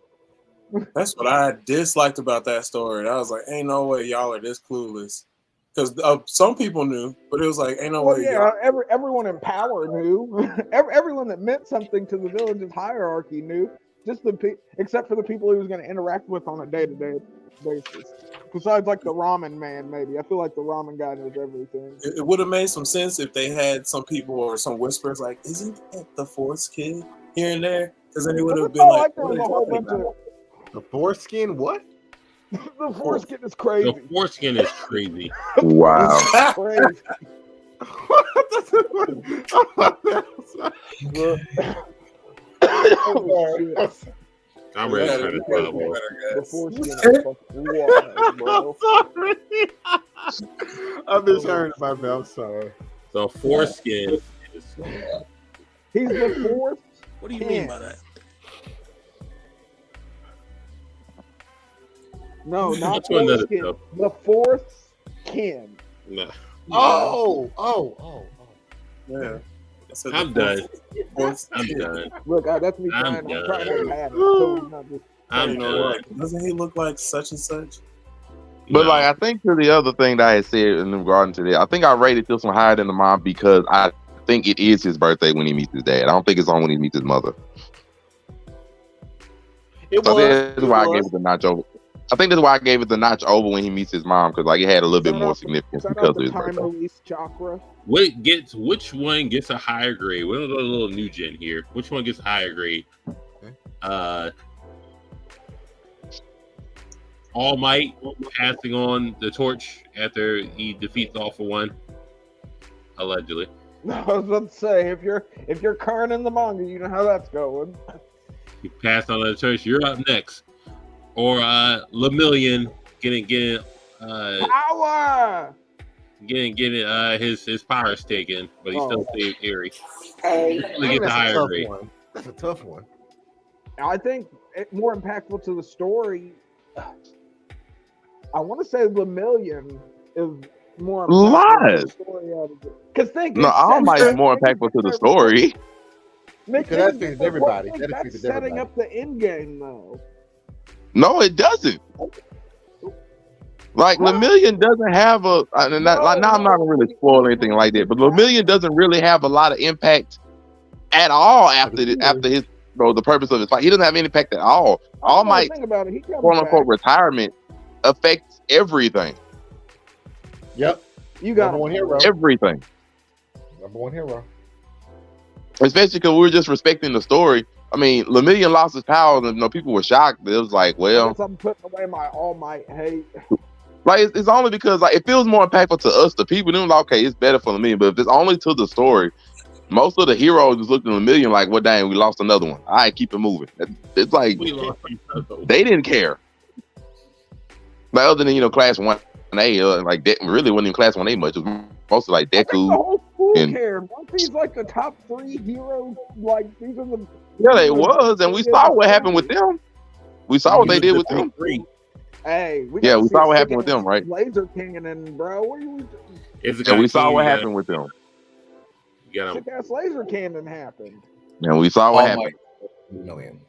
That's what I disliked about that story. I was like, ain't no way y'all are this clueless. Because some people knew, but it was like, ain't no Well, way yeah, y'all. everyone in power knew. Everyone that meant something to the village's hierarchy knew. Just except for the people he was going to interact with on a day-to-day basis. Besides, like the ramen man, maybe. I feel like the ramen guy knows everything. It would have made some sense if they had some people or some whispers like, isn't that the Force kid here and there? Because then it would have been like, there was a whole bunch of The foreskin, what? the foreskin is crazy. The foreskin is crazy. Wow. Crazy. I'm ready for this level. The foreskin is fucking wild, bro. I'm sorry. I'm just hurting my mouth. I'm sorry. So foreskin is. He's the fourth. What do you mean by that? No, not That's one that is foreskin. tough. The fourth kin. Nah. Oh. Yeah. I'm done. I'm done. Look, that's me I'm trying. I'm trying done. to have it. So not just, I'm You know done. what? Doesn't he look like such and such? But No. like, I think to the other thing that I had said in regard to that, I think I rated this one higher than the mom because I think it is his birthday when he meets his dad. I don't think it's on when he meets his mother. It So was. that's why I gave it the notch over. I think that's why I gave it the notch over when he meets his mom because like it had a little bit more significance Shout because out of the his time birthday. release chakra. Which one gets a higher grade? We're a little new gen here. Which one gets a higher grade? All Might passing on the torch after he defeats All for One, allegedly. I was about to say, if you're current in the manga, you know how that's going. He passed on the torch. You're up next. Or Lemillion getting Power. his powers taken, but he still saved Aerie. Hey, He gets a higher grade. That's a tough one. I think more impactful to the story. I want to say Lemillion is more impactful to the story. Because No, All Might's more impactful to the story. Because that fits everybody. That's That fits setting everybody. up the end game, though. No, it doesn't. Like Lemillion doesn't have a. I'm not really spoil anything like that, but Lemillion doesn't really have a lot of impact at all after his the purpose of his fight. He doesn't have any impact at all. All Might Think about it. He comes quote unquote back. retirement affects everything. Yep. You got number one hero. Everything. Number one hero. Especially because we were just respecting the story. I mean, Lemillion lost his power, and people were shocked. It was like, I well, guess I'm putting away my All Might hate. like it's only because like it feels more impactful to us, the people. Then like, okay, it's better for Lemillion, but if it's only to the story, most of the heroes just looked at Lemillion like, well, dang, we lost another one. All right, keep it moving. It's like We lost another. they didn't care. Like other than Class 1A, like that really wasn't even Class 1A much. It was mostly like I think the Deku. whole school and- cared. Weren't these like the top 3 heroes? Like these are the. Yeah, they was, and we saw what happened with them. We saw what they did with them. Hey, we Yeah, gotta we see saw a what happened sick with them, ass right? Laser King and then, bro, what are you doing? And we saw what happened with them. You got him. Sick ass laser cannon happened. And we saw what happened. Million.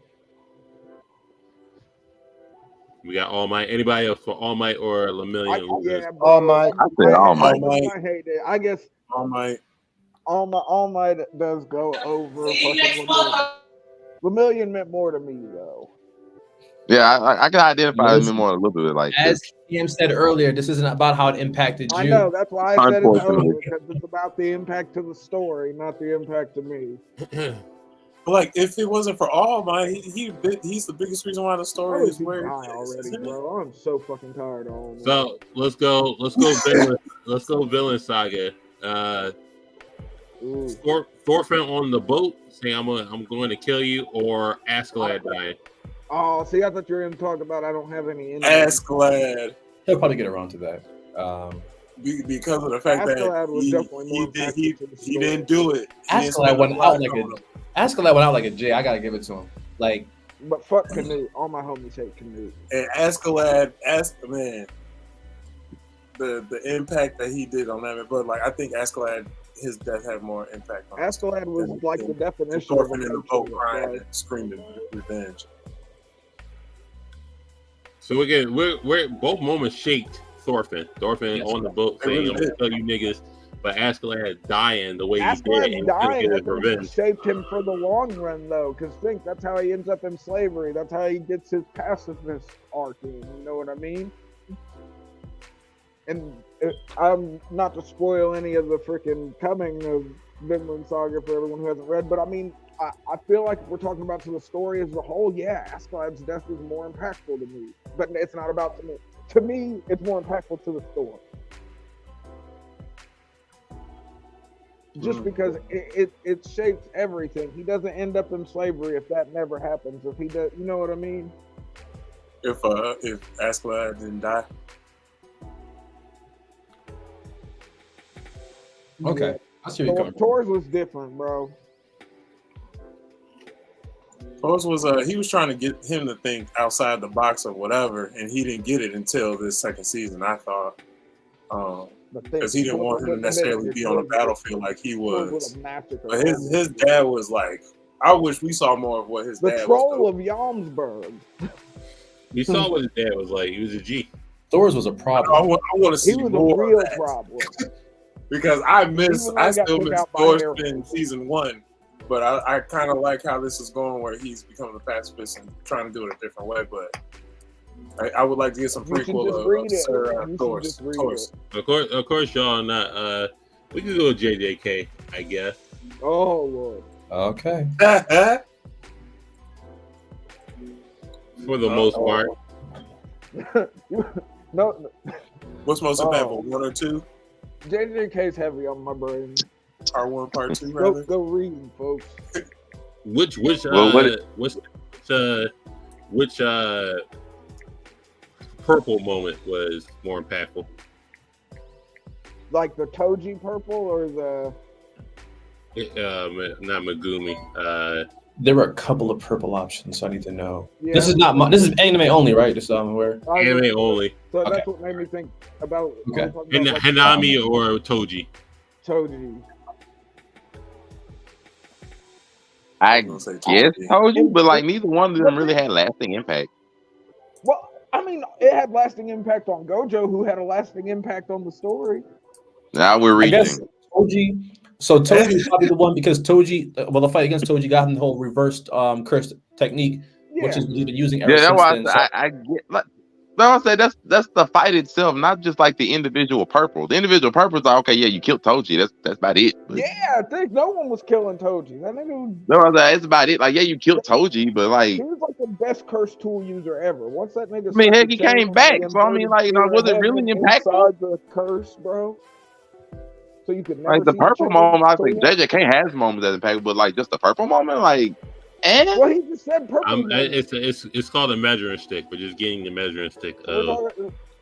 We got All Might. Anybody else for All Might or Lemillion? Yeah, All Might. I said All Might. I hate it. I guess All Might. All Might does go over fucking Lemillion. Lemillion meant more to me though. Yeah, I can identify them more a little bit. Like As Cam said earlier, this isn't about how it impacted you. I know that's why I said it's over Unfortunately. because it's about the impact to the story, not the impact to me. But like, if it wasn't for All Might, he's the biggest reason why the story is where it is, already, isn't it? bro. I'm so fucking tired of all. So let's go villain. Let's go villain saga. Thorfinn on the boat saying I'm going to kill you, or Askeladd dying. Oh, see, I thought you were going to talk about I don't have any. Askeladd. He'll probably get around to that. Because of the fact Askeladd was that definitely more impactful to the he story. didn't do it. He didn't Askeladd spend went a lot out like on him. Askeladd went out like a J. I gotta give it to him. Like, But fuck Canute. All my homies hate Canute. And Askeladd, man, the impact that he did on that, but like I think Askeladd, his death had more impact on him. Askeladd was like the definition of Thorfinn in the a boat patriot, crying right? and screaming revenge. So again, we're both moments shaped Thorfinn. Thorfinn Yes, on the boat they saying, really "I'm gonna did. kill you niggas," but Askeladd dying the way he did, Askeladd and he's gonna dying, get I his think, revenge. shaped him for the long run, though. Because think, that's how he ends up in slavery. That's how he gets his pacifist arc in. You know what I mean? And I'm not to spoil any of the freaking coming of Vinland Saga for everyone who hasn't read, but I mean, I feel like if we're talking about to the story as a whole, yeah, Askeladd's death is more impactful to me. But it's not about to me. To me, it's more impactful to the story. Just because it shapes everything. He doesn't end up in slavery if that never happens. If he does, you know what I mean? If Askeladd didn't die. Okay. I see where you're coming from. Tor's was different, bro. Tor's was he was trying to get him to think outside the box or whatever, and he didn't get it until this second season, I thought. Because he didn't want him to necessarily be on a battlefield like he was. But his dad was like, I wish we saw more of what his dad was. The troll of Yalmsburg. You saw what his dad was like. He was a G. Thor's was a problem. I want to see He was more a real of that. problem. Because I still took miss out by Thorfinn season 1, but I kind of like how this is going, where he's becoming a pacifist and trying to do it a different way. But I would like to get some prequel of Sir Thor's. Of course, y'all not. We can go with JJK, I guess. Oh Lord. Okay. For the most part. No. What's most impactful, 1 or 2? JJK's heavy on my brain. Part 1, Part 2, rather. Go read, folks. Which purple moment was more impactful? Like the Toji purple or the not Megumi. There were a couple of purple options, so I need to know. Yeah. This is not this is anime only, right? Just so I'm aware. Anime only. So that's what made me think about. Okay. Hanami or Toji? Toji. I guess Toji, but like neither one of them really had lasting impact. Well, I mean, it had lasting impact on Gojo, who had a lasting impact on the story. Now we're reaching. I guess Toji. So Toji is probably the one because Toji, the fight against Toji got him the whole reversed curse technique, which is he's been using ever since then. I get. Like, I say that's the fight itself, not just like the individual purple. The individual purple's like, okay, yeah, you killed Toji. That's about it. But, yeah, I think no one was killing Toji. That nigga was, that's about it. Like, yeah, you killed Toji, but like he was like the best curse tool user ever. Once that nigga, I mean, heck, he came back. So I mean, like, was it really impactful? Inside the curse, bro. So you could never like the purple moment. I think JJK has moments that impact, but like just the purple moment, like. Well, he just said purple. It's called a measuring stick, but just getting the measuring stick.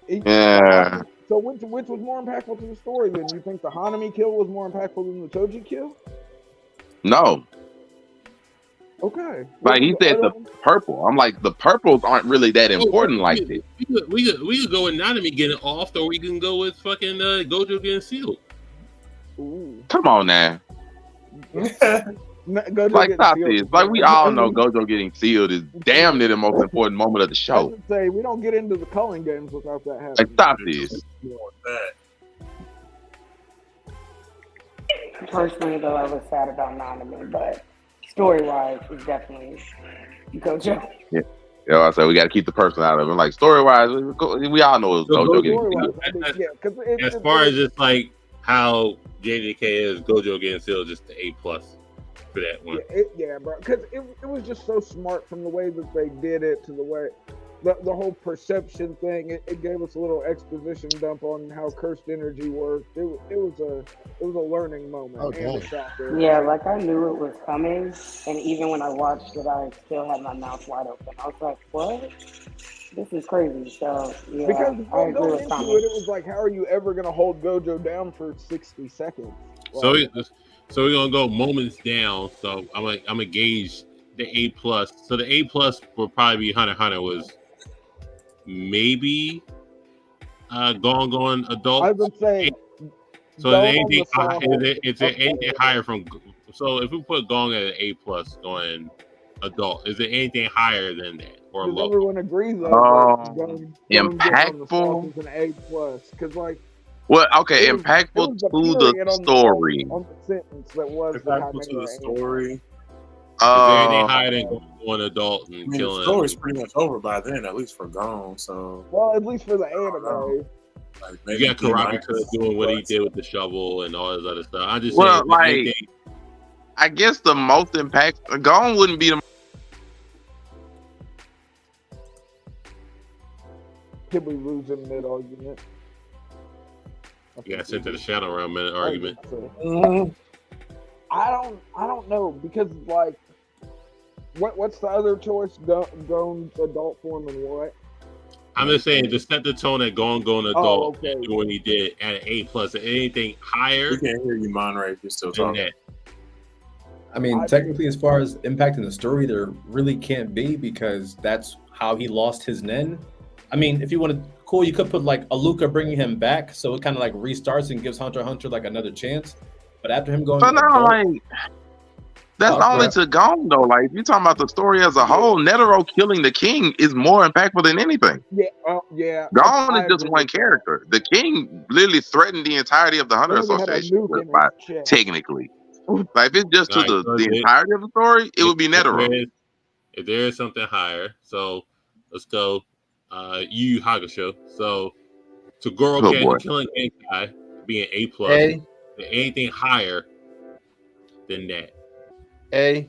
Yeah. So which was more impactful to the story? Then you think the Hanami kill was more impactful than the Toji kill? No. Okay. Like he said, the purple. I'm like the purples aren't really that important like this. We could go with Nanami getting off, or we can go with fucking Gojo getting sealed. Ooh. Come on now. Like stop this. Like we all know Gojo getting sealed is damn near the most important moment of the show. I would say we don't get into the culling games without that happening. Like stop this. Personally, though, I was sad about Nanami, but story-wise, it's definitely Gojo. Yeah. I said we got to keep the person out of it. Like story-wise, we all know it's Gojo getting sealed. As far as just like how JJK is, Gojo getting sealed, just the A+ for that one. Yeah, bro. Because it was just so smart from the way that they did it to the way the whole perception thing. It gave us a little exposition dump on how cursed energy worked. It was a learning moment. Okay. Yeah, like I knew it was coming, and even when I watched it, I still had my mouth wide open. I was like, "What? This is crazy." So yeah, because I agree going with into Thomas. it was like, how are you ever gonna hold Gojo down for 60 seconds? Like, So we're gonna go moments down. So I'm gonna gauge the A+. So the A+ will probably be Hunter x Hunter was maybe Gone adult. I would say. So is there anything higher from? So if we put Gong at an A+ going adult, is there anything higher than that? or Because low? everyone agrees that Gon Impactful. is an A+. Because like, Well, okay, it was impactful the to the period on story. on the sentence that was the Impactful to the Chimera story. Is there anything higher than going adult and I mean, the killing? story's pretty much over by then, at least for Gone. So, well, at least for the anime. You got Karate doing what he did with the shovel and all this other stuff. I just Well, saying, like, anything- I guess the most impact Gone wouldn't be the. Could we lose in mid argument? you got sent to the shadow realm in an argument. I don't know because like, what's the other choice? Gon adult form and what? I'm just saying, just set the tone at going adult okay. and do what he did at an A+. Anything higher, we can't hear you, Monray, if you're still than talking. that. I mean, technically, as far as impacting the story, there really can't be because that's how he lost his Nen. I mean, if you wanted, cool, you could put like a Luca bringing him back, so it kind of like restarts and gives Hunter x Hunter like another chance. But after him going, But now, like, that's only to Gone though. Like, if you're talking about the story as a whole, Netero killing the king is more impactful than anything. Yeah, yeah. Gone is just one character. The king literally threatened the entirety of the Hunter Association. Technically, like if it's just to the entirety of the story, it would be Netero. If there is something higher, so let's go. Yu Yu Hakusho. So Toguro killing Genkai being A+. A. Anything higher than that? A.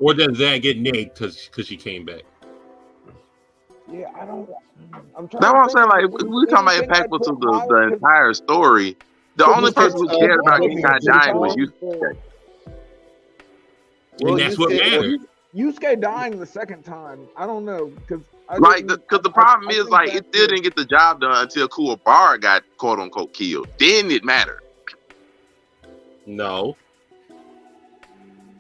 Or does that get nagged because she came back? Yeah, I don't. I'm trying. That's what I'm saying. Like, we're talking about impactful to the entire story. The only person who cared about Genkai dying was Yusuke. And that's what matters. Yusuke dying the second time, I don't know because the problem is like it still didn't get the job done until Kuwabara got quote unquote killed. Then it mattered. No.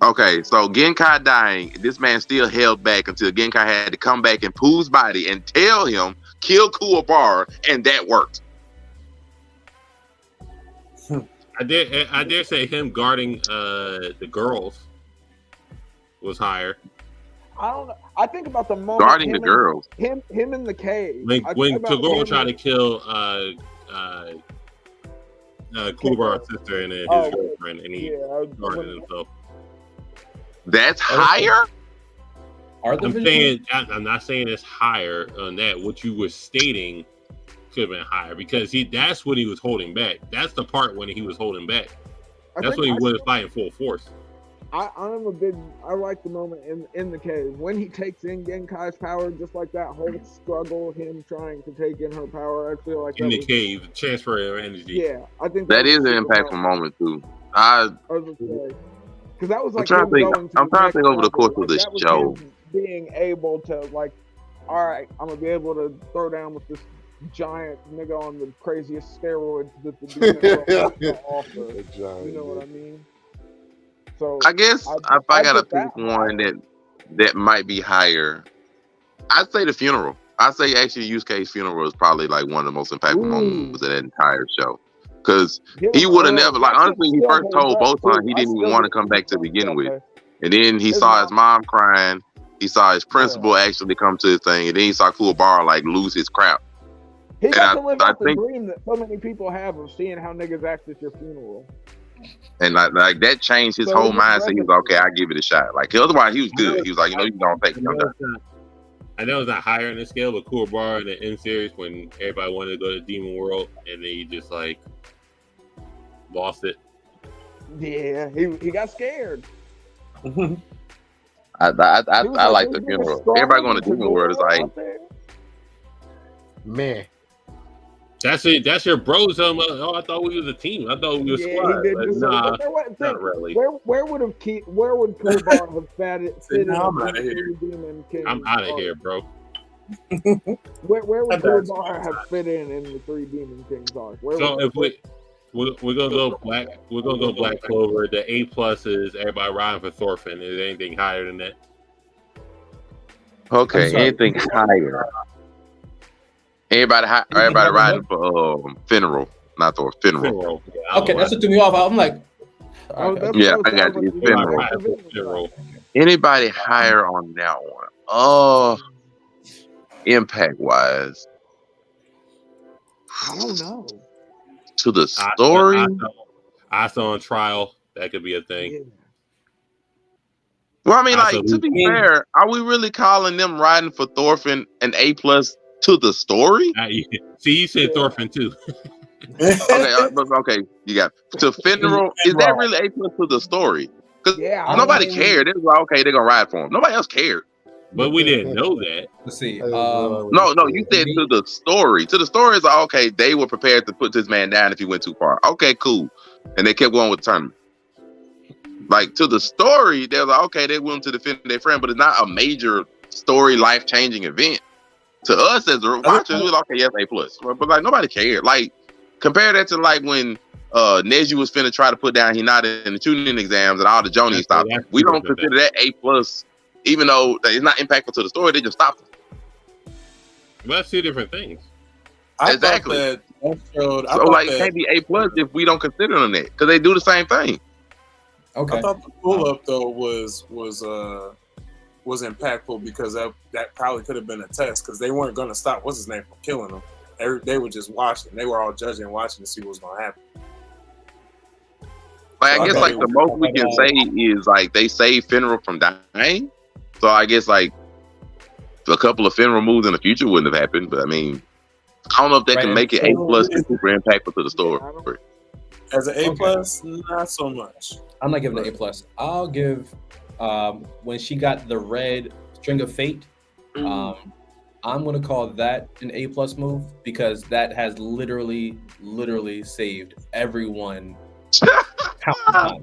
Okay, so Genkai dying, this man still held back until Genkai had to come back in Pooh's body and tell him kill Kuwabara, and that worked. I dare say him guarding the girls was higher. I don't know. I think about the moment Guarding the girls. Him in the cave. When Toguro tried to kill Kuwabara's sister and his girlfriend, and he guarded himself. That's higher? I'm not saying it's higher on that. What you were stating could have been higher because that's what he was holding back. That's the part when he was holding back. That's when he was fighting full force. I like the moment in the cave when he takes in Genkai's power, just like that whole struggle, him trying to take in her power. I feel like in the cave, transfer of energy. Yeah, I think that is an impactful moment too. Because that was like I'm trying to think over the course of this show. Being able to like, all right, I'm gonna be able to throw down with this giant nigga on the craziest steroids that the demon can offer. You know what I mean? So I guess if I gotta pick one that might be higher, I'd say the funeral. I'd say actually Yusuke's funeral is probably like one of the most impactful moments of that entire show. Because he would have never, like, honestly, he first told Botan he didn't even want to come back to begin with. And then he saw his mom crying. He saw his principal actually come to his thing. And then he saw Kuwabara, like, lose his crap. He got to live out the dream that so many people have of seeing how niggas act at your funeral. And, like that changed his whole mindset. He was like, okay, I'll give it a shot. Like, otherwise, he was good. He was like, you don't take it. I know it's not higher in the scale, but Kuwabara in the end series when everybody wanted to go to Demon World and then he just, like, lost it. Yeah, he got scared. I like the funeral. Everybody going to Demon World is like, man. That's it. That's your bros. Oh, I thought we was a team. I thought we was a squad. Nah, not really. Where would Kuwabara have fit in? I'm out of here. I'm out of here, bro. Where would Kuwabara have fit in the Three Demon Kings arc? So if we're gonna go black, we're gonna go Black Clover. The A+ is everybody riding for Thorfinn. Is there anything higher than that? Okay, anything higher? Everybody riding for funeral, not for funeral. Okay, that's what threw me off. I'm like, Yeah, I got you. Finral. Anybody higher on that one? Oh, impact wise. I don't know. To the story. I saw on trial. That could be a thing. Yeah. Well, I mean, like, to be fair, are we really calling them riding for Thorfinn an A+ to the story? See, you said Thorfinn too. Okay, you got to Finral. Is that really A+ to the story? Because nobody cared. It was like, okay, they're gonna ride for him. Nobody else cared. But we didn't know that. Let's see. No, you said to the story. To the story is like, okay, they were prepared to put this man down if he went too far. Okay, cool. And they kept going with the tournament. Like, to the story, they're like, okay, they're willing to defend their friend, but it's not a major story, life-changing event. To us as the watchers, we're like, okay, yes, A+. But like, nobody cared. Like, compare that to like when Neji was finna try to put down Hinata in the tuning exams and all the Jonin stopped him. We don't consider that A+, even though it's not impactful to the story, they just stopped him. Well, that's two different things. Exactly. It can't be A+ if we don't consider them that, because they do the same thing. Okay. I thought the pull-up though was impactful because that probably could have been a test, because they weren't going to stop what's his name from killing them. They were just watching. They were all judging and watching to see what's going to happen. Like, I guess like the most we can say is like they saved Finral from dying. So I guess like a couple of Finral moves in the future wouldn't have happened. But I mean, I don't know if they can make it A+ and super impactful to the story. As an A+, not so much. I'm not giving it an A+. I'll give when she got the red string of fate. I'm gonna call that an A+ move because that has literally saved everyone.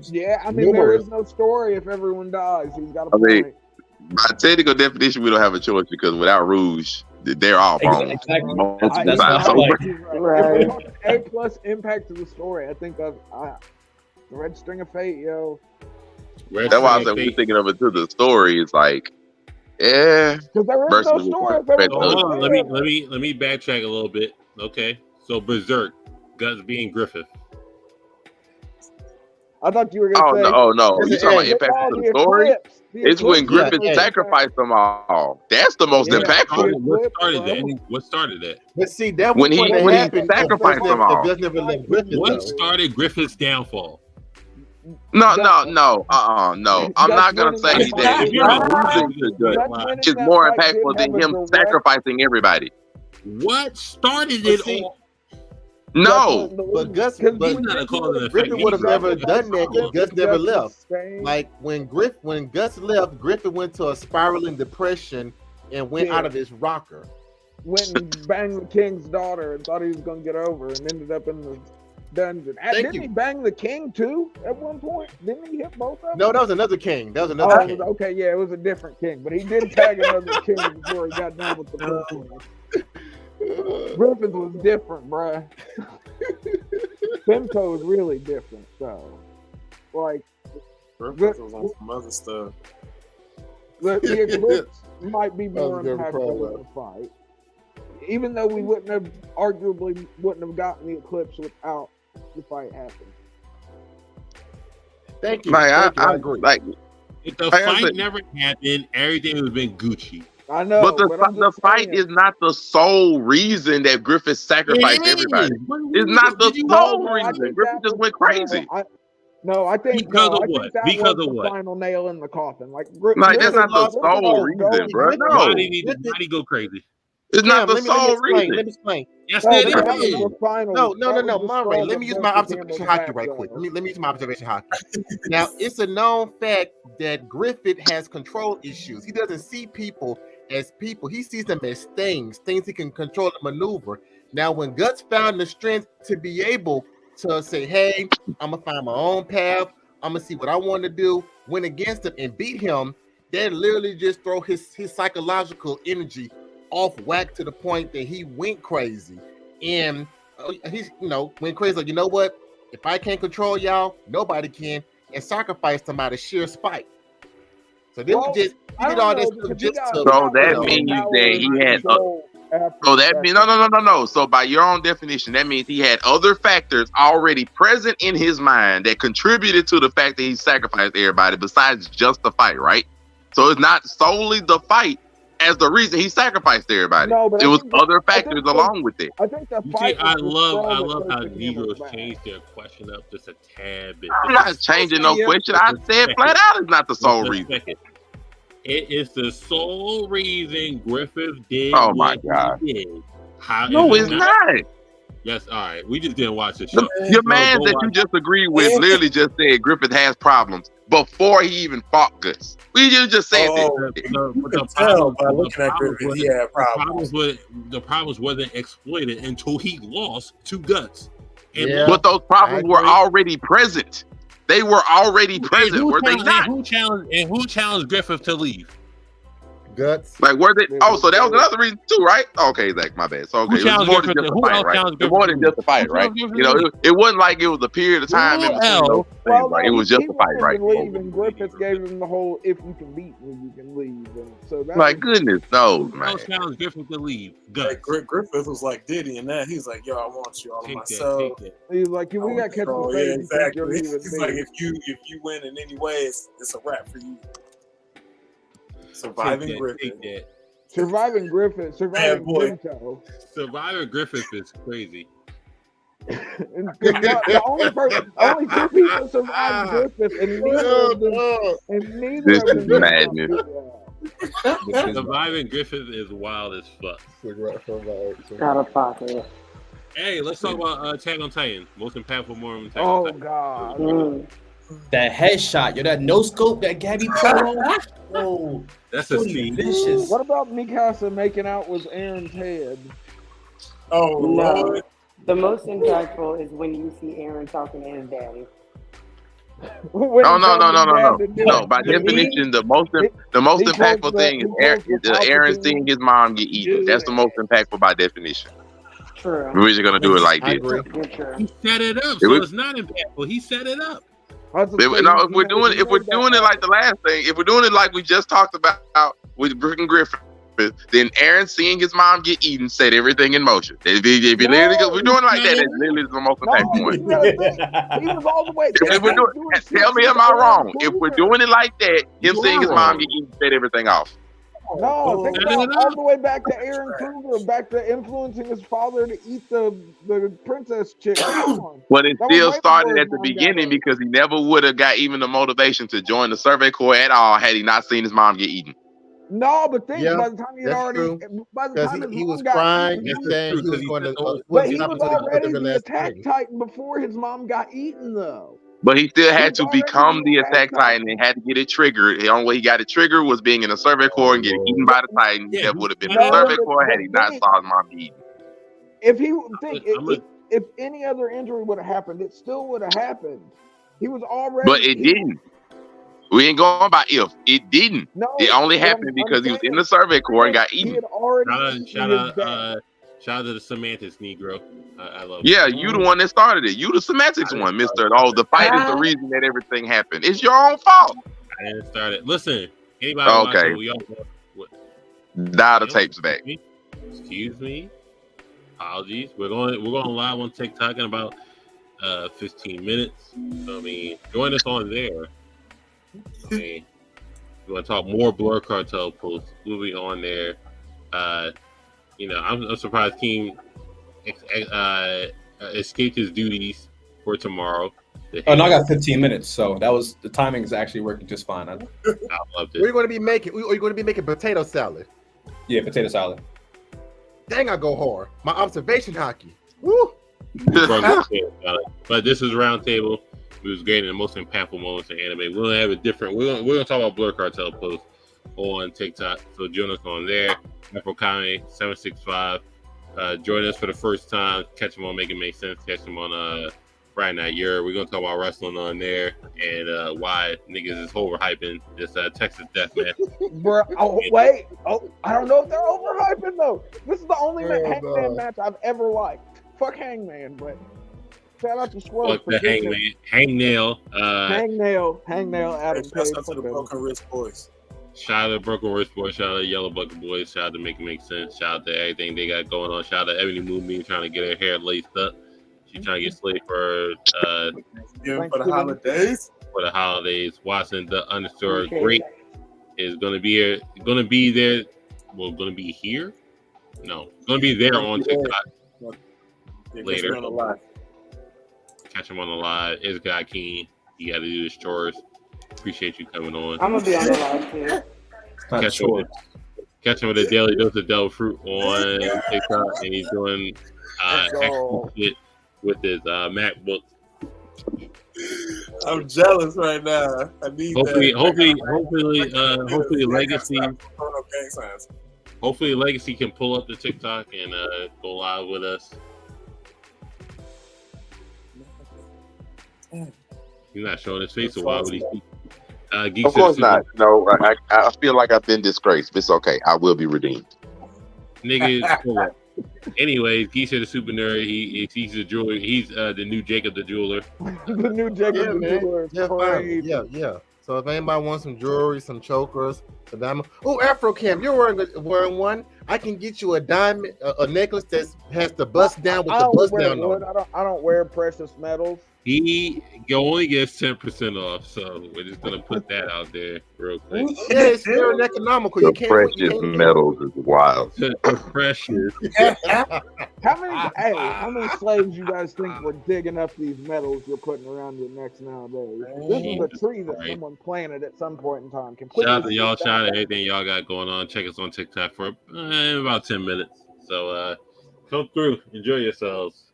Yeah, I mean, there is no story if everyone dies. He's got a point. By technical definition, we don't have a choice because without Rouge, they're all bones. Exactly. A+ impact to the story. I think that the red string of fate, yo. That's why I said we're thinking of it to the story. It's like, yeah. Because there is no story. Let me backtrack a little bit. Okay, so Berserk, Guts being Griffith. I thought you were going to say. No. You're talking about impact to the story? It's when Griffith sacrificed them all. That's the most impactful. What started that? But see, that when he sacrificed them all. What started Griffith's downfall? No. I'm not gonna say that it's more impactful than him sacrificing everybody. What started it all? No, but Griffin would have never done that if Gus never left. Like when Gus left, Griffin went to a spiraling depression and went out of his rocker. Went and banged the king's daughter and thought he was going to get over and ended up in the dungeon. Didn't he bang the king too at one point? Didn't he hit both of them? No, that was another king. King. Okay, yeah, it was a different king, but he did tag another king before he got done with the first one. Griffith was different, bruh. Femto was really different, so like Griffith was on some other stuff. The Eclipse might be more impactful in the fight, even though we arguably wouldn't have gotten the Eclipse without the fight happening. Thank you. I agree. Like, if the fight never happened, everything would have been Gucci. I know, but the fight is not the sole reason that Griffith sacrificed everybody. It's not the sole reason. Griffith just went crazy. I think because of what? Because of what? Final nail in the coffin. Like that's not the sole reason, bro. No, why did he go crazy? It's not the sole reason. Let me explain. Yes, it is. No, Monray. Let me use my observation hockey right quick. Let me use my observation hockey. Now, it's a known fact that Griffith has control issues. He doesn't see people as people. He sees them as things he can control and maneuver. Now, when Guts found the strength to be able to say, hey, I'm going to find my own path. I'm going to see what I want to do. Went against him and beat him. They literally just throw his psychological energy off whack to the point that he went crazy. And he's, went crazy. Like, you know what? If I can't control y'all, nobody can. And sacrificed him out of sheer spite. So then he did all this just to. So that means that he had So that means no. So by your own definition, that means he had other factors already present in his mind that contributed to the fact that he sacrificed everybody besides just the fight, right? So it's not solely the fight as the reason he sacrificed everybody. No, but it was other factors along with it. I think the You fight. see, I was the love straw that how broke the Negroes camel's change their question up just a tad bit. I'm not changing no question. I said flat out it's not the sole reason. It is the sole reason Griffith did Oh my what God. he did. How No, is it's it not. Yes, all right. We just didn't watch the show. Your No, man go that watch you just agreed with literally just said Griffith has problems before he even fought Gus. We just said that. The problems wasn't exploited until he lost to Guts. And But those problems were already present. They were already present, were they not? Who challenged Griffith to leave? Guts. Like, were they? Oh, so that was another reason too, right? Okay, Zach, my bad. So okay, it was more than just a fight, right? It was more than just a fight, right? You know, it wasn't like it was a period of time in between those things, right? It was just a fight, right? Leave, and Griffith gave him the whole "if you can beat me, you can leave." And so that my goodness, no, man. Challenged Griffith to leave. Like, Griffith was like Diddy and that. He's like, yo, I want you all to myself. He's like, we got catch the Yeah, exactly. He's like, if you win in any way, it's a wrap for you. Surviving Griffith. Surviving Griffith. Surviving Pinto. Surviving Griffith is crazy. The only two people survived Griffith, and neither of them. Madness. Surviving Griffith is wild as fuck. Out of pocket. Hey, let's talk about Attack on Titan. Most impactful moment. Attack Oh on Titan. God. That headshot, yo, that no scope that Gabby put on. Oh, that's a scene. Vicious. What about Mikasa making out with Aaron's head? Oh no. The most impactful is when you see Aaron talking to his daddy. No. By definition, the most impactful thing is Aaron seeing his mom get eaten. That's the most impactful by definition. True. We're just gonna do it like this. He set it up, so it's not impactful. He set it up. If we're doing it like the last thing, if we're doing it like we just talked about with Griffith, then Aaron seeing his mom get eaten set everything in motion. If we're doing it like that, it's literally the most impactful one. He was all the way. Tell me, am I wrong? If we're doing it like that, him seeing his mom get eaten set everything off. No, think about all the way back to Aaron Kruger, back to influencing his father to eat the princess chick. But it still started at the beginning because he never would have got even the motivation to join the Survey Corps at all had he not seen his mom get eaten. No, but by the time he had already, by the time he was crying and saying he was going to. But he was already the Attack Titan before his mom got eaten, though. But he still had to become the Attack Titan and had to get it triggered. The only way he got it triggered was being in the Survey Corps and getting eaten by the Titan. That would have been the Survey Corps had he not saw his mom be eaten. If he if any other injury would have happened, it still would have happened. He was already. But it didn't. We ain't going by if. It didn't. No, it only happened because he was in the Survey Corps and got eaten. Shout out to the semantics, Negro. I love it. Yeah, you the one that started it. You the semantics one, Mr. Oh, the fight is the reason that everything happened. It's your own fault. I didn't start it. Listen, anybody okay. Dial the tapes back. Excuse me. Apologies. We're going live on TikTok in about 15 minutes. So, I mean, join us on there. I mean, you want to talk more Blerd Cartel posts? We'll be on there. I'm surprised King escaped his duties for tomorrow. Oh no, I got 15 minutes, so the timing is actually working just fine. I loved it. What are you going to be making? Are you going to be making potato salad? Yeah, potato salad. Dang, I go hard. My observation hockey. Woo! But this is Roundtable. It was great in the most impactful moments in anime. We're gonna have a different. We're gonna talk about Blerd Cartel posts on TikTok. So join us on there. Afro Kame 765. Join us for the first time. Catch them on Make It Make Sense. Catch them on Friday Night Year. We're gonna talk about wrestling on there and why niggas is overhyping this Texas Death Match. Bro, wait. I don't know if they're overhyping though. This is the only Hangman match I've ever liked. Fuck Hangman, but. Shout out to Swerve for Hangnail. Hangnail, Adam Page. Shout out to the Broken Wrist Boys. Shout out to Broken Word Sports. Shout out to Yellow Bucket Boys. Shout out to Make It Make Sense. Shout out to everything they got going on. Shout out to Ebony Moonbeam trying to get her hair laced up. She's trying to get slayed for for the holidays. For the holidays. Watson the underscore great is gonna be here. Gonna be there. Well, gonna be here. No, gonna be there on TikTok later. Catch him on the live. It's Guy King. He got to do his chores. Appreciate you coming on. I'm gonna be on the live too. Catch him with a daily dose of devil fruit on TikTok, and he's doing excellent shit with his MacBook. I'm jealous right now. I need hopefully Legacy. Hopefully Legacy can pull up the TikTok and go live with us. He's not showing his face, so why would he? Of course not. No, I feel like I've been disgraced. But it's okay. I will be redeemed. Nigga. Anyways, Geisha the Super Nerd. He's a jeweler. He's the new Jacob the Jeweler. The new Jacob the Jeweler. Yeah. So if anybody wants some jewelry, some chokers, a diamond. Oh, Afro Cam, you're wearing one. I can get you a diamond, a necklace that has the bust down with the bust down on it. I don't wear precious metals. He only gets 10% off, so we're just gonna put that out there real quick. Yeah, it's very economical. The precious metals is wild. Precious. How many slaves you guys think were digging up these metals you're putting around your necks nowadays? This is a tree that someone planted at some point in time. Shout out to y'all. Shout out to everything y'all got going on. Check us on TikTok for about 10 minutes. So come through. Enjoy yourselves.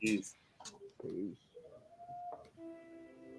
Peace. Peace.